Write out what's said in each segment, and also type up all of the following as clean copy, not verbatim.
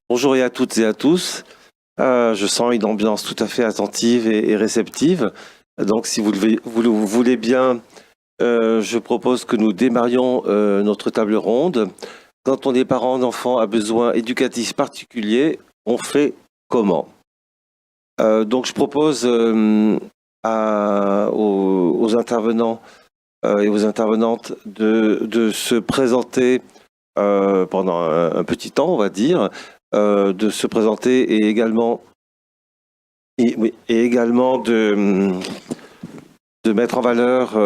Bonjour à toutes et à tous. Je sens une ambiance tout à fait attentive et réceptive. Donc, si vous le voulez bien, je propose que nous démarrions notre table ronde. Quand on est parent d'enfants à besoins éducatifs particuliers, on fait comment? Donc, je propose aux intervenants et aux intervenantes de se présenter pendant un petit temps, on va dire, de se présenter et également de mettre en valeur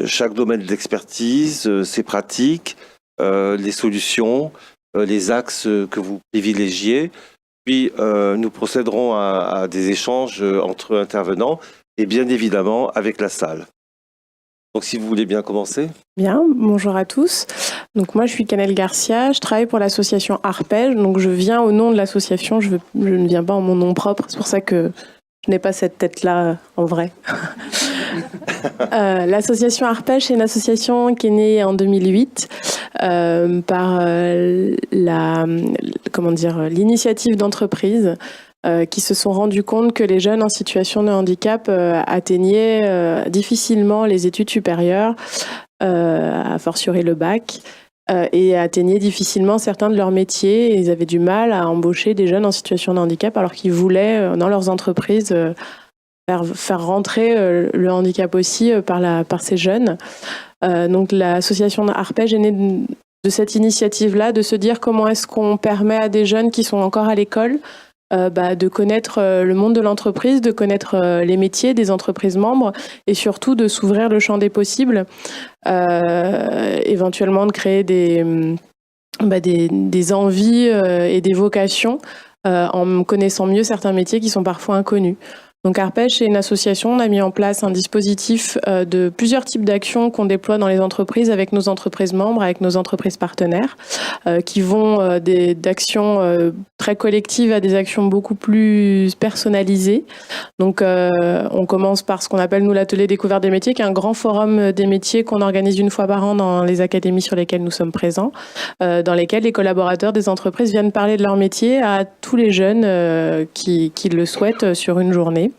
chaque domaine d'expertise, ses pratiques, les solutions, les axes que vous privilégiez. Puis nous procéderons à des échanges entre intervenants et bien évidemment avec la salle. Donc si vous voulez bien commencer. Bien, bonjour à tous. Donc moi je suis Canel Garcia, je travaille pour l'association Arpège, donc je viens au nom de l'association, je ne viens pas en mon nom propre, c'est pour ça que je n'ai pas cette tête-là en vrai. L'association Arpège, c'est une association qui est née en 2008 par l'initiative d'entreprises qui se sont rendus compte que les jeunes en situation de handicap atteignaient difficilement les études supérieures, a fortiori le bac, et atteignaient difficilement certains de leurs métiers. Et ils avaient du mal à embaucher des jeunes en situation de handicap alors qu'ils voulaient, dans leurs entreprises, faire rentrer le handicap aussi par ces jeunes. Donc l'association Arpège est née de cette initiative-là, de se dire comment est-ce qu'on permet à des jeunes qui sont encore à l'école de connaître le monde de l'entreprise, de connaître les métiers des entreprises membres et surtout de s'ouvrir le champ des possibles, éventuellement de créer des envies et des vocations en connaissant mieux certains métiers qui sont parfois inconnus. Donc Arpège, c'est une association, on a mis en place un dispositif de plusieurs types d'actions qu'on déploie dans les entreprises avec nos entreprises membres, avec nos entreprises partenaires, qui vont d'actions très collectives à des actions beaucoup plus personnalisées. Donc on commence par ce qu'on appelle nous l'atelier découverte des métiers, qui est un grand forum des métiers qu'on organise une fois par an dans les académies sur lesquelles nous sommes présents, dans lesquelles les collaborateurs des entreprises viennent parler de leur métier à tous les jeunes qui le souhaitent sur une journée.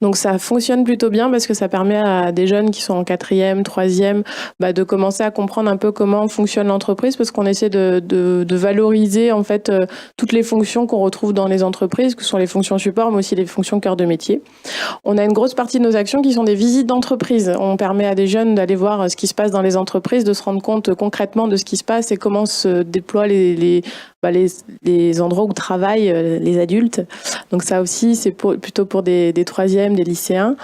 Donc ça fonctionne plutôt bien parce que ça permet à des jeunes qui sont en 4e, 3e de commencer à comprendre un peu comment fonctionne l'entreprise, parce qu'on essaie de valoriser en fait toutes les fonctions qu'on retrouve dans les entreprises, que sont les fonctions support mais aussi les fonctions cœur de métier. On a une grosse partie de nos actions qui sont des visites d'entreprise. On permet à des jeunes d'aller voir ce qui se passe dans les entreprises, de se rendre compte concrètement de ce qui se passe et comment se déploient les endroits où travaillent les adultes. Donc ça aussi, c'est plutôt pour des 3e, des lycéens.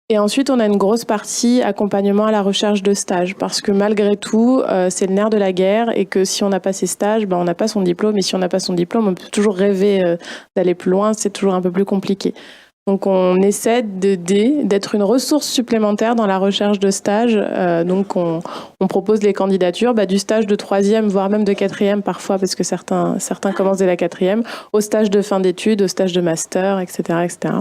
Et ensuite, on a une grosse partie accompagnement à la recherche de stages, parce que malgré tout, c'est le nerf de la guerre, et que si on n'a pas ces stages, on n'a pas son diplôme, et si on n'a pas son diplôme, on peut toujours rêver d'aller plus loin, c'est toujours un peu plus compliqué. Donc on essaie d'être une ressource supplémentaire dans la recherche de stages. Donc on propose les candidatures du stage de 3e, voire même de 4e parfois, parce que certains commencent dès la 4e, au stage de fin d'études, au stage de master, etc. etc.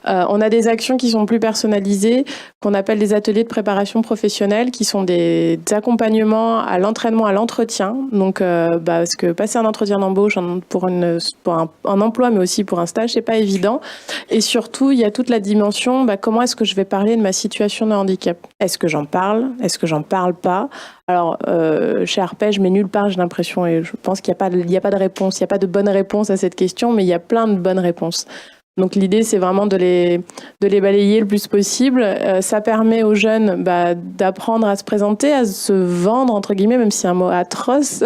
On a des actions qui sont plus personnalisées, qu'on appelle des ateliers de préparation professionnelle, qui sont des accompagnements à l'entraînement, à l'entretien. Donc parce que passer un entretien d'embauche pour un emploi, mais aussi pour un stage, c'est pas évident. Et surtout, il y a toute la dimension, comment est-ce que je vais parler de ma situation de handicap? Est-ce que j'en parle? Est-ce que j'en parle pas? Alors, chez Arpège, mais nulle part, j'ai l'impression, et je pense qu'il n'y a pas de réponse, il n'y a pas de bonne réponse à cette question, mais il y a plein de bonnes réponses. Donc l'idée, c'est vraiment de les balayer le plus possible. Ça permet aux jeunes d'apprendre à se présenter, à se vendre, entre guillemets, même si c'est un mot atroce,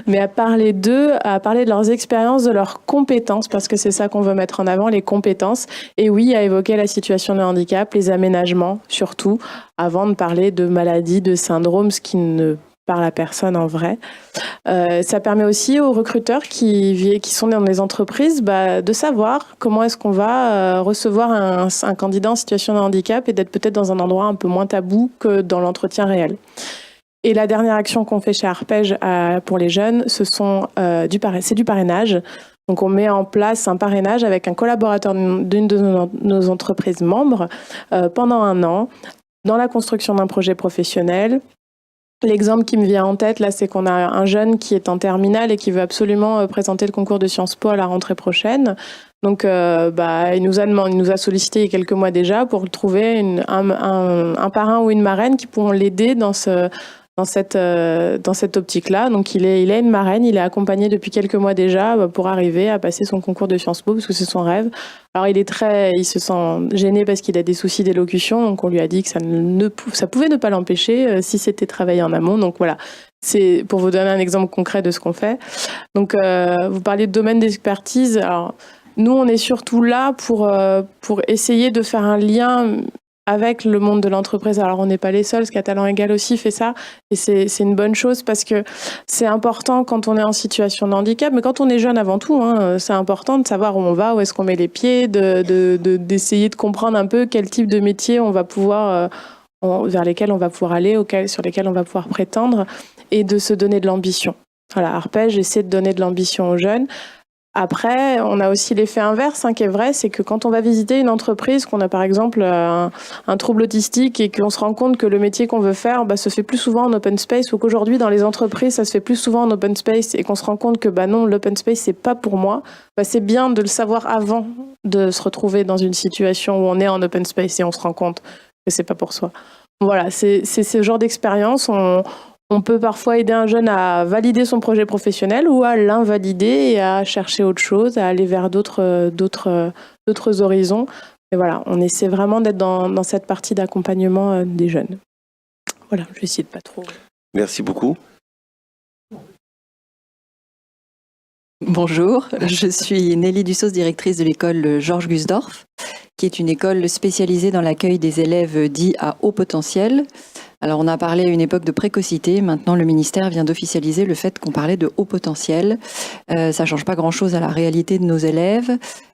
mais à parler d'eux, à parler de leurs expériences, de leurs compétences, parce que c'est ça qu'on veut mettre en avant, les compétences. Et oui, à évoquer la situation de handicap, les aménagements, surtout, avant de parler de maladies, de syndromes, ce qui ne par la personne en vrai. Ça permet aussi aux recruteurs qui sont dans les entreprises de savoir comment est-ce qu'on va recevoir un candidat en situation de handicap et d'être peut-être dans un endroit un peu moins tabou que dans l'entretien réel. Et la dernière action qu'on fait chez Arpège pour les jeunes, c'est du parrainage. Donc on met en place un parrainage avec un collaborateur d'une de nos entreprises membres pendant 1 an dans la construction d'un projet professionnel. L'exemple qui me vient en tête, là, c'est qu'on a un jeune qui est en terminale et qui veut absolument présenter le concours de Sciences Po à la rentrée prochaine. Donc, il nous a sollicité il y a quelques mois déjà pour trouver un parrain ou une marraine qui pourront l'aider dans cette optique-là. Donc, il est une marraine, il est accompagné depuis quelques mois déjà pour arriver à passer son concours de Sciences Po parce que c'est son rêve. Alors, il se sent gêné parce qu'il a des soucis d'élocution, donc on lui a dit que ça pouvait ne pas l'empêcher si c'était travaillé en amont. Donc voilà, c'est pour vous donner un exemple concret de ce qu'on fait. Donc, vous parliez de domaine d'expertise. Alors, nous, on est surtout là pour essayer de faire un lien avec le monde de l'entreprise. Alors, on n'est pas les seuls, Talent Égal aussi fait ça, et c'est une bonne chose parce que c'est important quand on est en situation de handicap, mais quand on est jeune avant tout, c'est important de savoir où on va, où est-ce qu'on met les pieds, d'essayer de comprendre un peu quel type de métier on va pouvoir, vers lesquels on va pouvoir aller, sur lesquels on va pouvoir prétendre, et de se donner de l'ambition. Voilà, Arpège essaie de donner de l'ambition aux jeunes. Après, on a aussi l'effet inverse qui est vrai, c'est que quand on va visiter une entreprise, qu'on a par exemple un trouble autistique et qu'on se rend compte que le métier qu'on veut faire se fait plus souvent en open space, ou qu'aujourd'hui dans les entreprises ça se fait plus souvent en open space, et qu'on se rend compte que non, l'open space c'est pas pour moi, c'est bien de le savoir avant de se retrouver dans une situation où on est en open space et on se rend compte que c'est pas pour soi. Voilà, c'est ce genre d'expérience. On peut parfois aider un jeune à valider son projet professionnel ou à l'invalider et à chercher autre chose, à aller vers d'autres horizons. Et voilà, on essaie vraiment d'être dans cette partie d'accompagnement des jeunes. Voilà, je vais essayer de pas trop. Merci beaucoup. Bonjour, je suis Nelly Dussos, directrice de l'école Georges Gusdorf, qui est une école spécialisée dans l'accueil des élèves dits à haut potentiel. Alors on a parlé à une époque de précocité, maintenant le ministère vient d'officialiser le fait qu'on parlait de haut potentiel. Ça ne change pas grand-chose à la réalité de nos élèves.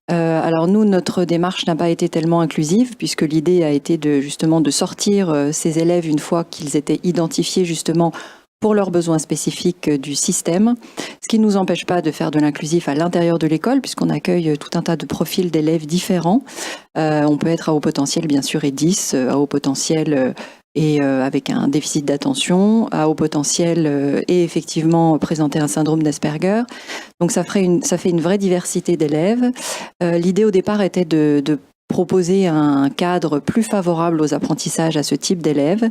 Alors nous, notre démarche n'a pas été tellement inclusive, puisque l'idée a été justement de sortir ces élèves une fois qu'ils étaient identifiés justement pour leurs besoins spécifiques du système, ce qui ne nous empêche pas de faire de l'inclusif à l'intérieur de l'école, puisqu'on accueille tout un tas de profils d'élèves différents. On peut être à haut potentiel, bien sûr, et 10, à haut potentiel et avec un déficit d'attention, à haut potentiel et effectivement présenter un syndrome d'Asperger. Donc ça fait une vraie diversité d'élèves. L'idée au départ était de proposer un cadre plus favorable aux apprentissages à ce type d'élèves.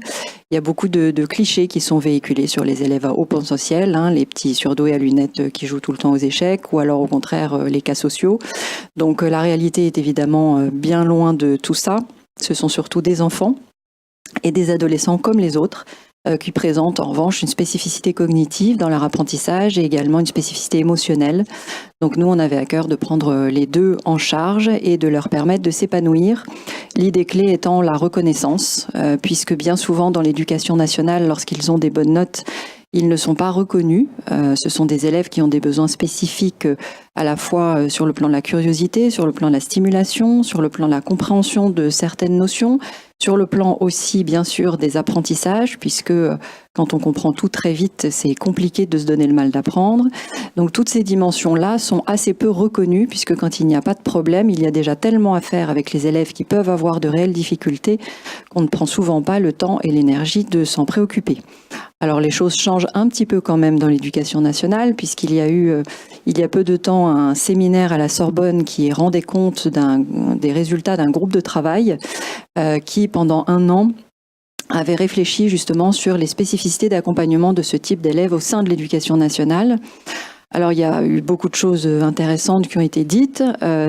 Il y a beaucoup de clichés qui sont véhiculés sur les élèves à haut potentiel, les petits surdoués à lunettes qui jouent tout le temps aux échecs, ou alors au contraire les cas sociaux. Donc la réalité est évidemment bien loin de tout ça. Ce sont surtout des enfants et des adolescents comme les autres, qui présentent en revanche une spécificité cognitive dans leur apprentissage et également une spécificité émotionnelle. Donc nous, on avait à cœur de prendre les deux en charge et de leur permettre de s'épanouir. L'idée clé étant la reconnaissance, puisque bien souvent dans l'éducation nationale, lorsqu'ils ont des bonnes notes, ils ne sont pas reconnus. Ce sont des élèves qui ont des besoins spécifiques à la fois sur le plan de la curiosité, sur le plan de la stimulation, sur le plan de la compréhension de certaines notions, sur le plan aussi, bien sûr, des apprentissages, puisque quand on comprend tout très vite, c'est compliqué de se donner le mal d'apprendre. Donc toutes ces dimensions-là sont assez peu reconnues, puisque quand il n'y a pas de problème, il y a déjà tellement à faire avec les élèves qui peuvent avoir de réelles difficultés qu'on ne prend souvent pas le temps et l'énergie de s'en préoccuper. Alors les choses changent un petit peu quand même dans l'éducation nationale, puisqu'il y a eu, il y a peu de temps, un séminaire à la Sorbonne qui rendait compte des résultats d'un groupe de travail qui, pendant 1 an, avait réfléchi justement sur les spécificités d'accompagnement de ce type d'élèves au sein de l'éducation nationale. Alors, il y a eu beaucoup de choses intéressantes qui ont été dites.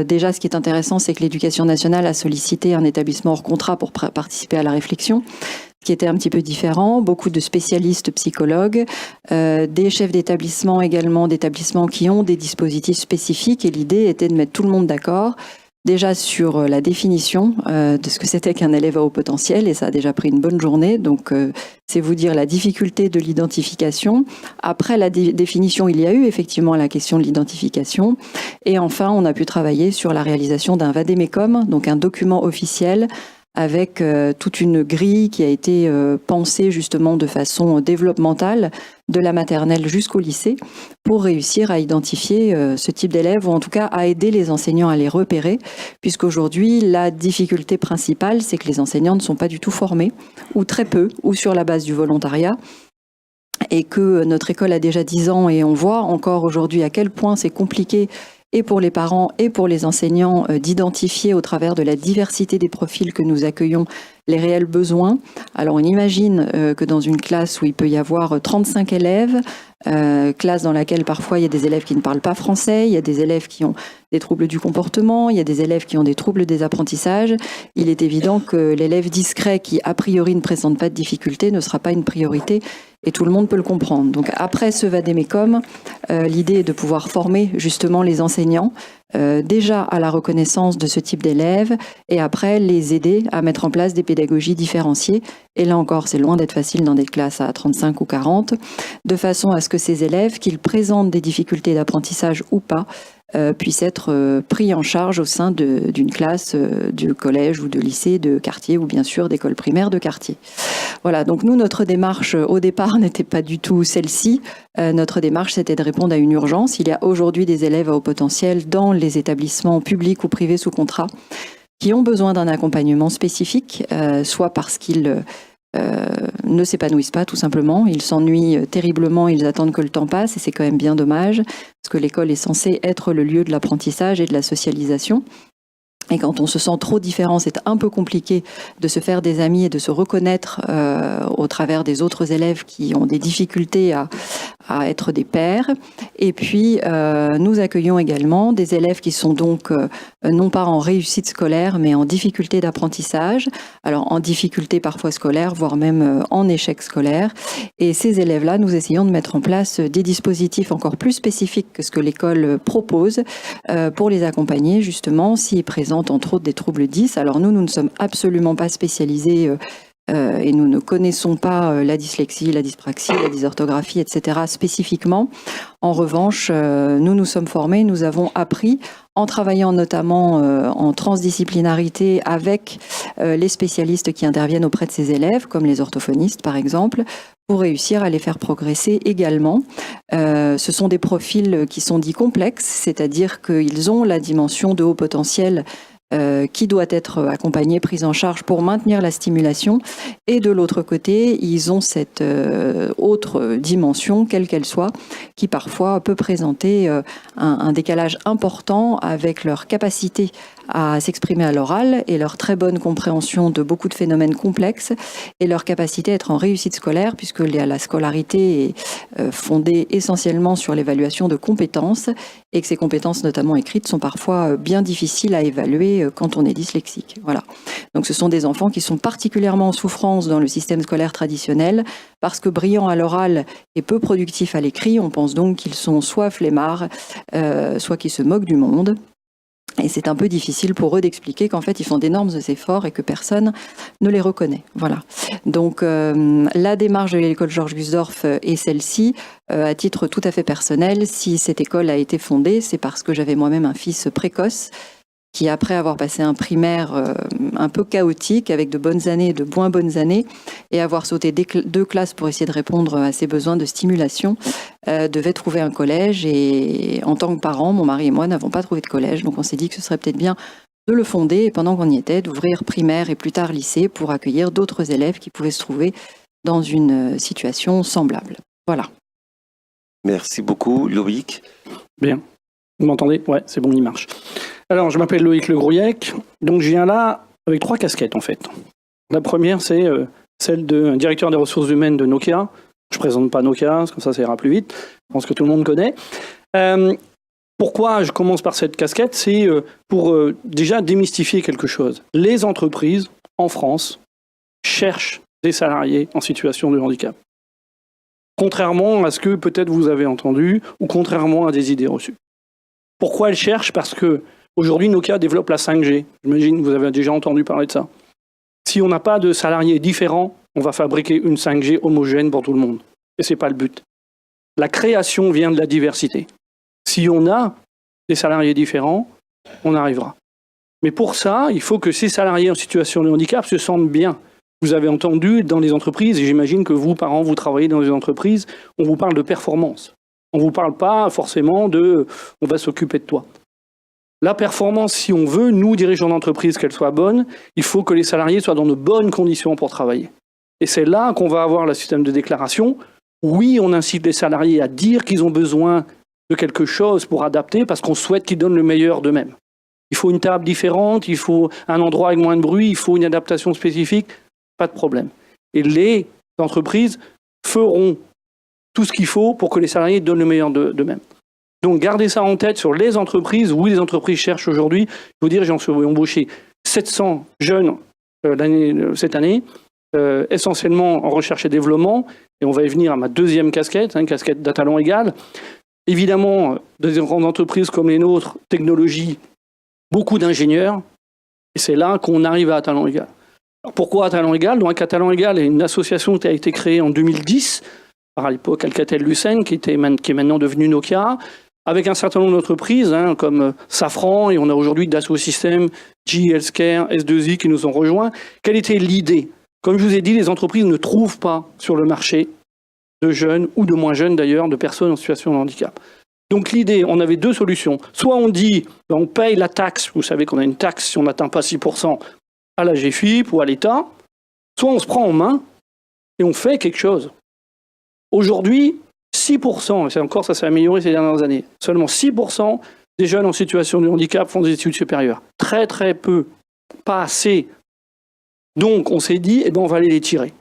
Déjà, ce qui est intéressant, c'est que l'éducation nationale a sollicité un établissement hors contrat pour participer à la réflexion, ce qui était un petit peu différent. Beaucoup de spécialistes psychologues, des chefs d'établissement également, d'établissements qui ont des dispositifs spécifiques. Et l'idée était de mettre tout le monde d'accord. Déjà sur la définition de ce que c'était qu'un élève à haut potentiel, et ça a déjà pris une bonne journée, donc c'est vous dire la difficulté de l'identification. Après la définition, il y a eu effectivement la question de l'identification, et enfin on a pu travailler sur la réalisation d'un vadémécum, donc un document officiel avec toute une grille qui a été pensée justement de façon développementale de la maternelle jusqu'au lycée pour réussir à identifier ce type d'élèves ou en tout cas à aider les enseignants à les repérer, puisqu'aujourd'hui la difficulté principale c'est que les enseignants ne sont pas du tout formés ou très peu ou sur la base du volontariat et que notre école a déjà 10 ans et on voit encore aujourd'hui à quel point c'est compliqué et pour les parents et pour les enseignants d'identifier au travers de la diversité des profils que nous accueillons les réels besoins. Alors on imagine que dans une classe où il peut y avoir 35 élèves, classe dans laquelle parfois il y a des élèves qui ne parlent pas français, il y a des élèves qui ont des troubles du comportement, il y a des élèves qui ont des troubles des apprentissages, il est évident que l'élève discret qui a priori ne présente pas de difficultés ne sera pas une priorité et tout le monde peut le comprendre. Donc après ce vadémécum, l'idée est de pouvoir former justement les enseignants déjà à la reconnaissance de ce type d'élèves et après les aider à mettre en place des pédagogies différenciées. Et là encore, c'est loin d'être facile dans des classes à 35 ou 40, de façon à ce que ces élèves, qu'ils présentent des difficultés d'apprentissage ou pas, puissent être pris en charge au sein d'une classe du collège ou de lycée de quartier ou bien sûr d'école primaire de quartier. Voilà, donc nous, notre démarche au départ n'était pas du tout celle-ci. Notre démarche, c'était de répondre à une urgence. Il y a aujourd'hui des élèves à haut potentiel dans les établissements publics ou privés sous contrat qui ont besoin d'un accompagnement spécifique, soit parce qu'ils ne s'épanouissent pas tout simplement, ils s'ennuient terriblement, ils attendent que le temps passe et c'est quand même bien dommage parce que l'école est censée être le lieu de l'apprentissage et de la socialisation. Et quand on se sent trop différent, c'est un peu compliqué de se faire des amis et de se reconnaître au travers des autres élèves qui ont des difficultés à être des pairs. Et puis, nous accueillons également des élèves qui sont donc non pas en réussite scolaire, mais en difficulté d'apprentissage. Alors, en difficulté parfois scolaire, voire même en échec scolaire. Et ces élèves-là, nous essayons de mettre en place des dispositifs encore plus spécifiques que ce que l'école propose pour les accompagner, justement, s'ils présentent entre autres des troubles 10. Alors nous ne sommes absolument pas spécialisés et nous ne connaissons pas la dyslexie, la dyspraxie, la dysorthographie, etc. spécifiquement. En revanche, nous sommes formés, nous avons appris en travaillant notamment en transdisciplinarité avec les spécialistes qui interviennent auprès de ces élèves, comme les orthophonistes par exemple, pour réussir à les faire progresser également. Ce sont des profils qui sont dits complexes, c'est-à-dire qu'ils ont la dimension de haut potentiel qui doit être accompagnée, prise en charge pour maintenir la stimulation. Et de l'autre côté, ils ont cette autre dimension, quelle qu'elle soit, qui parfois peut présenter un décalage important avec leur capacité à s'exprimer à l'oral et leur très bonne compréhension de beaucoup de phénomènes complexes et leur capacité à être en réussite scolaire, puisque la scolarité est fondée essentiellement sur l'évaluation de compétences et que ces compétences, notamment écrites, sont parfois bien difficiles à évaluer quand on est dyslexique. Voilà. Donc ce sont des enfants qui sont particulièrement en souffrance dans le système scolaire traditionnel parce que brillants à l'oral et peu productifs à l'écrit. On pense donc qu'ils sont soit flemmards, soit qu'ils se moquent du monde. Et c'est un peu difficile pour eux d'expliquer qu'en fait, ils font d'énormes efforts et que personne ne les reconnaît. Voilà. Donc, la démarche de l'école Georges Gusdorf est celle-ci. À titre tout à fait personnel, si cette école a été fondée, c'est parce que j'avais moi-même un fils précoce qui, après avoir passé un primaire un peu chaotique, avec de bonnes années et de moins bonnes années, et avoir sauté 2 classes pour essayer de répondre à ses besoins de stimulation, devait trouver un collège. Et en tant que parents, mon mari et moi n'avons pas trouvé de collège, donc on s'est dit que ce serait peut-être bien de le fonder, et pendant qu'on y était, d'ouvrir primaire et plus tard lycée pour accueillir d'autres élèves qui pouvaient se trouver dans une situation semblable. Voilà. Merci beaucoup, Loïc. Bien. Vous m'entendez? Ouais, c'est bon, il marche. Alors, je m'appelle Loïc Le Grouillec, donc je viens là avec 3 casquettes en fait. La première, c'est celle de directeur des ressources humaines de Nokia. Je ne présente pas Nokia, comme ça ira plus vite. Je pense que tout le monde connaît. Pourquoi je commence par cette casquette? C'est pour déjà démystifier quelque chose. Les entreprises en France cherchent des salariés en situation de handicap. Contrairement à ce que peut-être vous avez entendu ou contrairement à des idées reçues. Pourquoi elles cherchent? Parce que aujourd'hui, Nokia développe la 5G. J'imagine que vous avez déjà entendu parler de ça. Si on n'a pas de salariés différents, on va fabriquer une 5G homogène pour tout le monde. Et ce n'est pas le but. La création vient de la diversité. Si on a des salariés différents, on arrivera. Mais pour ça, il faut que ces salariés en situation de handicap se sentent bien. Vous avez entendu dans les entreprises, et j'imagine que vous, parents, vous travaillez dans les entreprises, on vous parle de performance. On ne vous parle pas forcément de « on va s'occuper de toi ». La performance, si on veut, nous, dirigeants d'entreprise, qu'elle soit bonne, il faut que les salariés soient dans de bonnes conditions pour travailler. Et c'est là qu'on va avoir le système de déclaration. Oui, on incite les salariés à dire qu'ils ont besoin de quelque chose pour adapter, parce qu'on souhaite qu'ils donnent le meilleur d'eux-mêmes. Il faut une table différente, il faut un endroit avec moins de bruit, il faut une adaptation spécifique, pas de problème. Et les entreprises feront tout ce qu'il faut pour que les salariés donnent le meilleur d'eux-mêmes. Donc gardez ça en tête sur les entreprises. Oui, les entreprises cherchent aujourd'hui. Je vous dire, j'ai embauché 700 jeunes cette année, essentiellement en recherche et développement. Et on va y venir à ma deuxième casquette, casquette d'à talent égal. Évidemment, dans des grandes entreprises comme les nôtres, technologie, beaucoup d'ingénieurs. Et c'est là qu'on arrive à talent égal. Alors pourquoi à talent égal? Donc à talent égal est une association qui a été créée en 2010 par à l'époque Alcatel-Lucent, qui est maintenant devenue Nokia, avec un certain nombre d'entreprises comme Safran, et on a aujourd'hui Dassault Systèmes, GE Healthcare, S2I qui nous ont rejoints. Quelle était l'idée? Comme je vous ai dit, les entreprises ne trouvent pas sur le marché de jeunes, ou de moins jeunes d'ailleurs, de personnes en situation de handicap. Donc l'idée, on avait deux solutions. Soit on dit, on paye la taxe, vous savez qu'on a une taxe si on n'atteint pas 6% à la GFIP ou à l'État, soit on se prend en main et on fait quelque chose. Aujourd'hui, 6%, et c'est encore ça s'est amélioré ces dernières années, seulement 6% des jeunes en situation de handicap font des études supérieures. Très très peu, pas assez. Donc on s'est dit, on va aller les tirer.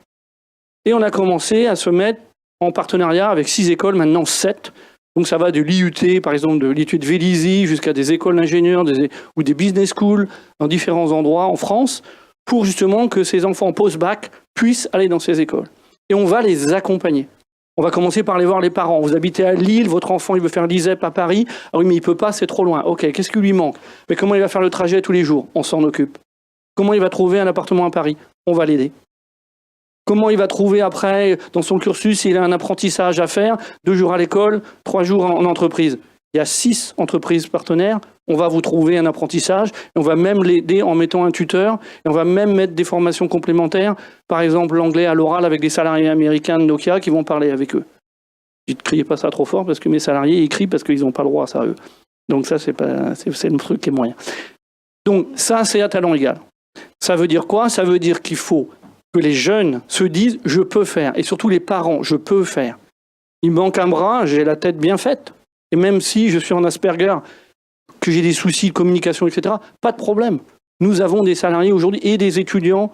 Et on a commencé à se mettre en partenariat avec 6 écoles, maintenant 7. Donc ça va de l'IUT, par exemple de l'IUT de Vélizy, jusqu'à des écoles d'ingénieurs ou des business schools dans différents endroits en France, pour justement que ces enfants post-bac puissent aller dans ces écoles. Et on va les accompagner. On va commencer par aller voir les parents. Vous habitez à Lille, votre enfant il veut faire l'ISEP à Paris. Ah oui, mais il ne peut pas, c'est trop loin. Ok, qu'est-ce qui lui manque? Mais comment il va faire le trajet tous les jours? On s'en occupe. Comment il va trouver un appartement à Paris? On va l'aider. Comment il va trouver après, dans son cursus, s'il a un apprentissage à faire, 2 jours à l'école, 3 jours en entreprise. Il y a 6 entreprises partenaires, on va vous trouver un apprentissage, et on va même l'aider en mettant un tuteur, et on va même mettre des formations complémentaires, par exemple l'anglais à l'oral avec des salariés américains de Nokia qui vont parler avec eux. Ne criez pas ça trop fort, parce que mes salariés, ils crient parce qu'ils n'ont pas le droit à ça, eux. Donc ça, c'est le truc qui est moyen. Donc ça, c'est à talent égal. Ça veut dire quoi? Ça veut dire qu'il faut que les jeunes se disent « je peux faire ». Et surtout les parents « je peux faire ». Il me manque un bras, j'ai la tête bien faite. Et même si je suis en Asperger, que j'ai des soucis de communication, etc., pas de problème. Nous avons des salariés aujourd'hui et des étudiants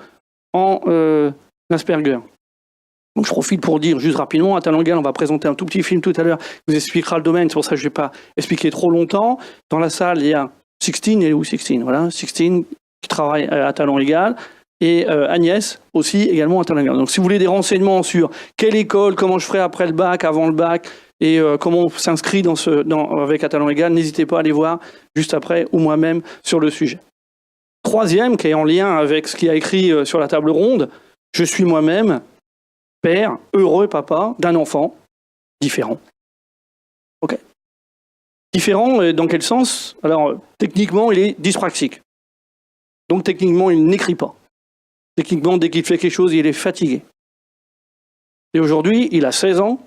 en Asperger. Donc je profite pour dire juste rapidement, à Talent Égal, on va présenter un tout petit film tout à l'heure qui vous expliquera le domaine, c'est pour ça que je ne vais pas expliquer trop longtemps. Dans la salle, il y a 16, elle est où 16 voilà, 16 qui travaille à Talent Égal. Et Agnès aussi également à Talent Égal. Donc si vous voulez des renseignements sur quelle école, comment je ferai après le bac, avant le bac, et comment on s'inscrit avec à Talent Égal, n'hésitez pas à aller voir juste après ou moi-même sur le sujet. Troisième, qui est en lien avec ce qu'il y a écrit sur la table ronde, je suis moi-même père, heureux papa d'un enfant différent. Ok. Différent dans quel sens? Alors techniquement, il est dyspraxique. Donc techniquement, il n'écrit pas. Techniquement, dès qu'il fait quelque chose, il est fatigué. Et aujourd'hui, il a 16 ans,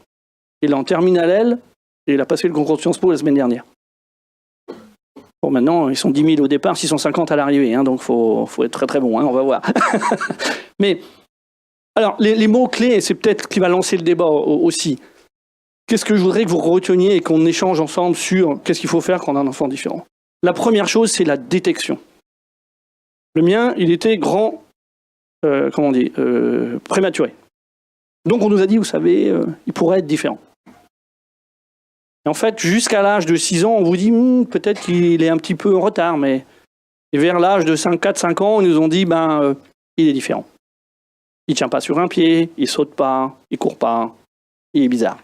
il est en terminale L, et il a passé le concours de Sciences Po la semaine dernière. Bon, maintenant, ils sont 10 000 au départ, 650 à l'arrivée, donc faut être très très bon, on va voir. Mais, alors, les mots-clés, et c'est peut-être ce qui va lancer le débat aussi. Qu'est-ce que je voudrais que vous reteniez et qu'on échange ensemble sur qu'est-ce qu'il faut faire quand on a un enfant différent? La première chose, c'est la détection. Le mien, il était grand... prématuré. Donc on nous a dit, vous savez, il pourrait être différent. Et en fait, jusqu'à l'âge de 6 ans, on vous dit, peut-être qu'il est un petit peu en retard, mais et vers l'âge de 4-5 ans, ils nous ont dit, il est différent. Il ne tient pas sur un pied, il ne saute pas, il ne court pas, il est bizarre.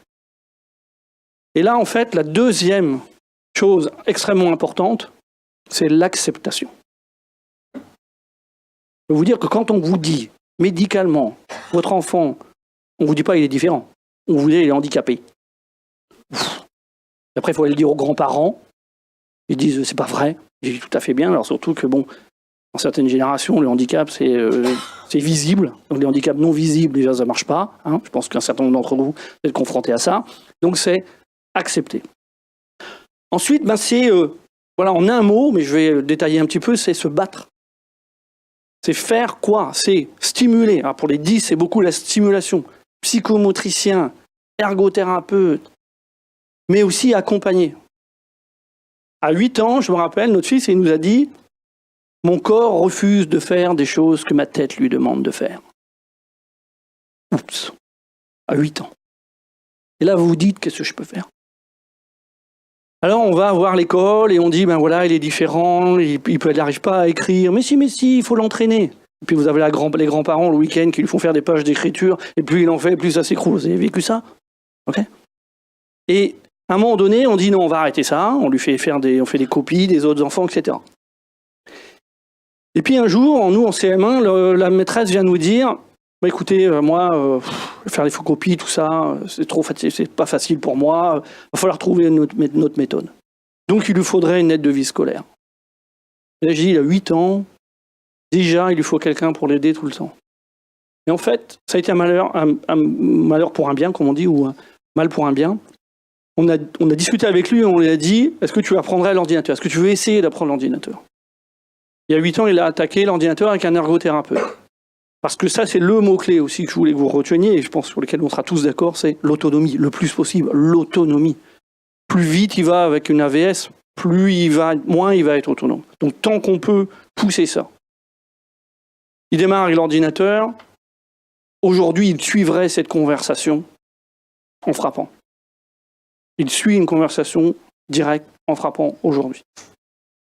Et là, en fait, la deuxième chose extrêmement importante, c'est l'acceptation. Je peux vous dire que quand on vous dit médicalement, votre enfant, on ne vous dit pas il est différent, on vous dit il est handicapé. Après, il faut aller le dire aux grands-parents, ils disent c'est pas vrai, j'ai tout à fait bien, alors surtout que, bon, dans certaines générations, le handicap, c'est visible. Donc les handicaps non visibles, déjà, ça ne marche pas. Hein. Je pense qu'un certain nombre d'entre vous êtes confrontés à ça. Donc c'est accepter. Ensuite, c'est, voilà, en un mot, mais je vais détailler un petit peu, c'est se battre. C'est faire quoi? C'est stimuler. Alors pour les 10, c'est beaucoup la stimulation. Psychomotricien, ergothérapeute, mais aussi accompagner. À 8 ans, je me rappelle, notre fils, il nous a dit « Mon corps refuse de faire des choses que ma tête lui demande de faire. » Oups, à 8 ans. Et là, vous vous dites « Qu'est-ce que je peux faire ?» Alors, on va voir l'école et on dit « Ben voilà, il est différent, il n'arrive pas à écrire. » Mais si, il faut l'entraîner. Et puis vous avez les grands-parents le week-end qui lui font faire des pages d'écriture, et plus il en fait, plus ça s'écroule. Vous avez vécu ça? Ok. Et à un moment donné, on dit non, on va arrêter ça, on lui fait on fait des copies des autres enfants, etc. Et puis un jour, nous en CM1, la maîtresse vient nous dire bah, écoutez, moi, faire les photocopies, tout ça, c'est pas facile pour moi, il va falloir trouver notre méthode. Donc il lui faudrait une aide de vie scolaire. Et là, j'ai dit, il a 8 ans, déjà, il lui faut quelqu'un pour l'aider tout le temps. Et en fait, ça a été un malheur pour un bien, comme on dit, ou un mal pour un bien. On a discuté avec lui et on lui a dit est-ce que tu apprendrais l'ordinateur? Est-ce que tu veux essayer d'apprendre l'ordinateur? Il y a 8 ans, il a attaqué l'ordinateur avec un ergothérapeute. Parce que ça, c'est le mot-clé aussi que je voulais que vous reteniez, et je pense sur lequel on sera tous d'accord, c'est l'autonomie, le plus possible, l'autonomie. Plus vite il va avec une AVS, moins il va être autonome. Donc tant qu'on peut pousser ça. Il démarre avec l'ordinateur. Aujourd'hui, il suivrait cette conversation en frappant. Il suit une conversation directe en frappant aujourd'hui.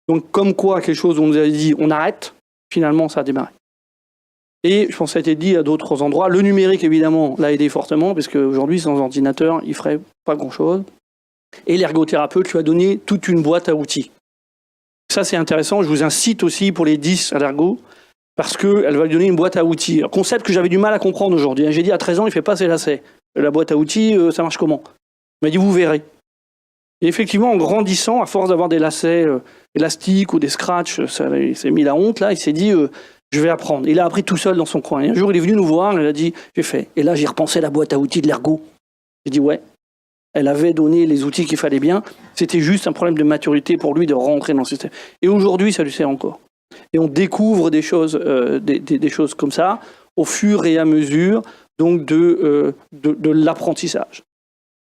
Donc comme quoi, quelque chose où on nous avait dit on arrête, finalement ça a démarré. Et je pense que ça a été dit à d'autres endroits. Le numérique, évidemment, l'a aidé fortement, parce qu'aujourd'hui, sans ordinateur, il ne ferait pas grand-chose. Et l'ergothérapeute lui a donné toute une boîte à outils. Ça, c'est intéressant. Je vous incite aussi pour les 10 à l'ergo, parce qu'elle va lui donner une boîte à outils. Un concept que j'avais du mal à comprendre aujourd'hui. J'ai dit à 13 ans, il ne fait pas ses lacets. La boîte à outils, ça marche comment? Il m'a dit, vous verrez. Et effectivement, en grandissant, à force d'avoir des lacets élastiques ou des scratchs, il s'est mis la honte, là, il s'est dit, je vais apprendre. Il a appris tout seul dans son coin. Et un jour, il est venu nous voir, il a dit, j'ai fait. Et là, j'ai repensé la boîte à outils de l'ergo. J'ai dit, ouais, elle avait donné les outils qu'il fallait bien. C'était juste un problème de maturité pour lui de rentrer dans le système. Et aujourd'hui, ça lui sert encore. Et on découvre des choses, des choses comme ça, au fur et à mesure donc de l'apprentissage.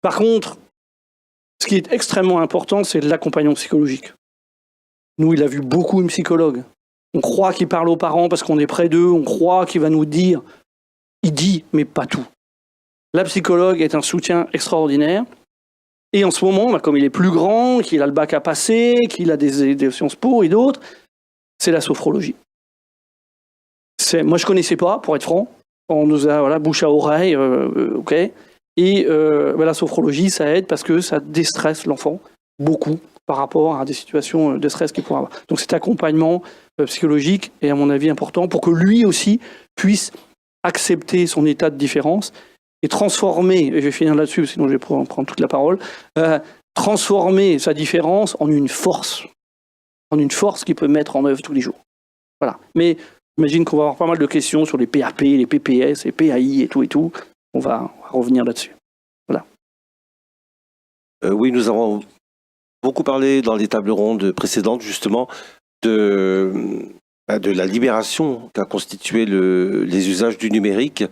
Par contre, ce qui est extrêmement important, c'est l'accompagnement psychologique. Nous, il a vu beaucoup une psychologue. On croit qu'il parle aux parents parce qu'on est près d'eux, on croit qu'il va nous dire. Il dit, mais pas tout. La psychologue est un soutien extraordinaire. Et en ce moment, comme il est plus grand, qu'il a le bac à passer, qu'il a des Sciences Po et d'autres, c'est la sophrologie. Moi, je ne connaissais pas, pour être franc. On nous a bouche à oreille, ok. Et la sophrologie, ça aide parce que ça déstresse l'enfant beaucoup par rapport à des situations de stress qu'il pourrait avoir. Donc cet accompagnement psychologique est à mon avis important pour que lui aussi puisse accepter son état de différence et transformer, et je vais finir là-dessus sinon je vais prendre toute la parole, transformer sa différence en une force qu'il peut mettre en œuvre tous les jours. Voilà. Mais j'imagine qu'on va avoir pas mal de questions sur les PAP, les PPS, les PAI et tout. On va revenir là-dessus. Voilà. Oui, nous avons beaucoup parlé dans les tables rondes précédentes, justement, de la libération qu'a constitué les usages du numérique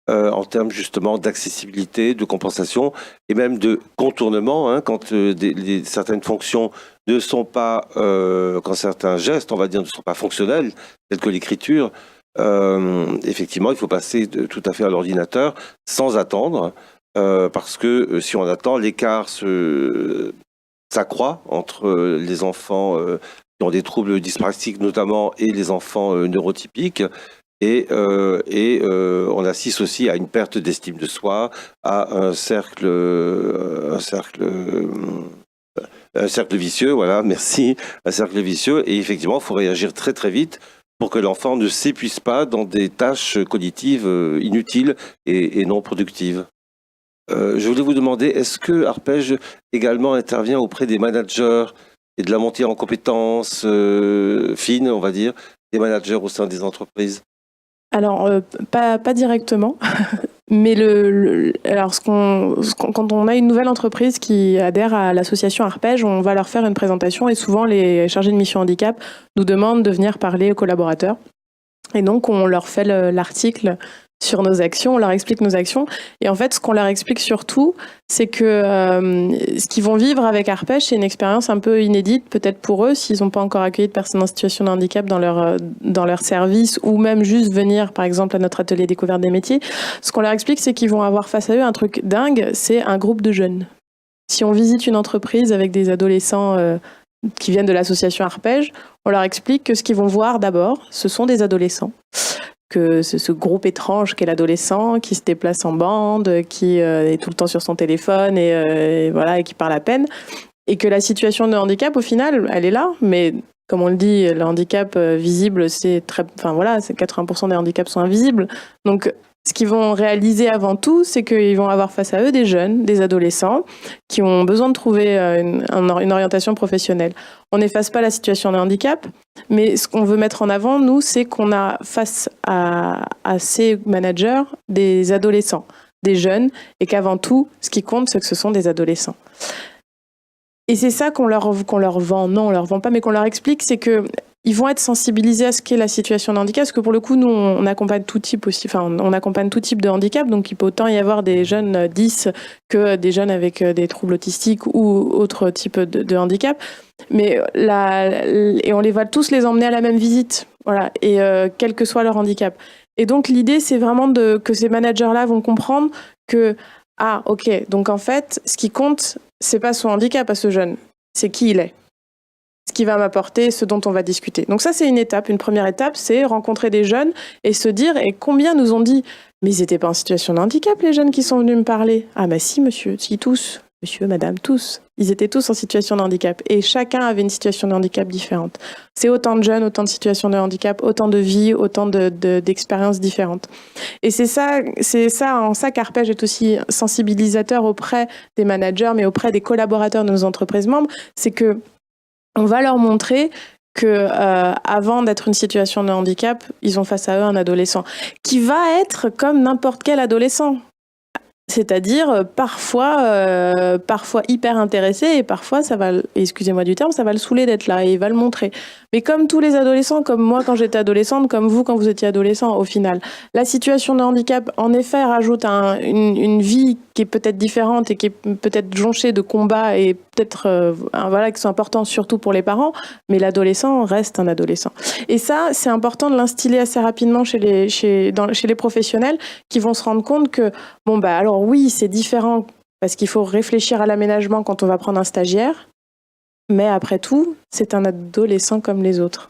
en termes, justement, d'accessibilité, de compensation et même de contournement, hein, quand certaines fonctions ne sont pas, quand certains gestes, on va dire, ne sont pas fonctionnels, tels que l'écriture. Effectivement, il faut passer tout à fait à l'ordinateur sans attendre, parce que si on attend, l'écart s'accroît entre les enfants qui ont des troubles dyspraxiques notamment et les enfants neurotypiques. Et on assiste aussi à une perte d'estime de soi, à un cercle vicieux, voilà, merci, un cercle vicieux. Et effectivement, il faut réagir très très vite pour que l'enfant ne s'épuise pas dans des tâches cognitives inutiles et non productives. Je voulais vous demander, est-ce que Arpège également intervient auprès des managers et de la montée en compétences fines, on va dire, des managers au sein des entreprises? Alors, pas directement, mais quand on a une nouvelle entreprise qui adhère à l'association Arpège, on va leur faire une présentation et souvent les chargés de mission handicap nous demandent de venir parler aux collaborateurs. Et donc, on leur fait l'article sur nos actions, on leur explique nos actions. Et en fait, ce qu'on leur explique surtout, c'est que ce qu'ils vont vivre avec Arpège, c'est une expérience un peu inédite, peut-être pour eux, s'ils n'ont pas encore accueilli de personnes en situation de handicap dans leur service, ou même juste venir, par exemple, à notre atelier découverte des métiers. Ce qu'on leur explique, c'est qu'ils vont avoir face à eux un truc dingue, c'est un groupe de jeunes. Si on visite une entreprise avec des adolescents qui viennent de l'association Arpège, on leur explique que ce qu'ils vont voir d'abord, ce sont des adolescents. Que ce groupe étrange qu'est l'adolescent, qui se déplace en bande, qui est tout le temps sur son téléphone et qui parle à peine, et que la situation de handicap, au final, elle est là, mais comme on le dit, le handicap visible, c'est 80% des handicaps sont invisibles. Donc, ce qu'ils vont réaliser avant tout, c'est qu'ils vont avoir face à eux des jeunes, des adolescents, qui ont besoin de trouver une orientation professionnelle. On n'efface pas la situation de handicap, mais ce qu'on veut mettre en avant, nous, c'est qu'on a face à ces managers des adolescents, des jeunes, et qu'avant tout, ce qui compte, c'est que ce sont des adolescents. Et c'est ça qu'on leur vend. Non, on leur vend pas, mais qu'on leur explique, c'est que ils vont être sensibilisés à ce qu'est la situation de handicap, parce que pour le coup, nous, on accompagne tout type aussi, on accompagne tout type de handicap, donc il peut autant y avoir des jeunes 10 que des jeunes avec des troubles autistiques ou autre type de handicap. Mais et on va tous les emmener à la même visite, voilà, et quel que soit leur handicap. Et donc l'idée, c'est vraiment que ces managers-là vont comprendre que ok, donc en fait, ce qui compte, c'est pas son handicap à ce jeune, c'est qui il est. Ce qui va m'apporter, ce dont on va discuter. Donc ça, c'est une étape. Une première étape, c'est rencontrer des jeunes et se dire, et combien nous ont dit, mais ils n'étaient pas en situation de handicap, les jeunes qui sont venus me parler. Ah bah si, monsieur, si, tous. Monsieur, madame, tous. Ils étaient tous en situation de handicap. Et chacun avait une situation de handicap différente. C'est autant de jeunes, autant de situations de handicap, autant de vies, autant d'expériences différentes. Et c'est ça en ça qu'Arpège est aussi sensibilisateur auprès des managers, mais auprès des collaborateurs de nos entreprises membres. C'est que on va leur montrer que avant d'être une situation de handicap, ils ont face à eux un adolescent qui va être comme n'importe quel adolescent. C'est-à-dire parfois hyper intéressé et parfois excusez-moi du terme, ça va le saouler d'être là et il va le montrer. Mais comme tous les adolescents, comme moi quand j'étais adolescente, comme vous quand vous étiez adolescent, au final, la situation de handicap en effet rajoute une vie qui est peut-être différente et qui est peut-être jonchée de combats et peut-être qui sont importants surtout pour les parents, mais l'adolescent reste un adolescent. Et ça, c'est important de l'instiller assez rapidement chez les professionnels qui vont se rendre compte que alors oui, c'est différent parce qu'il faut réfléchir à l'aménagement quand on va prendre un stagiaire, mais après tout, c'est un adolescent comme les autres.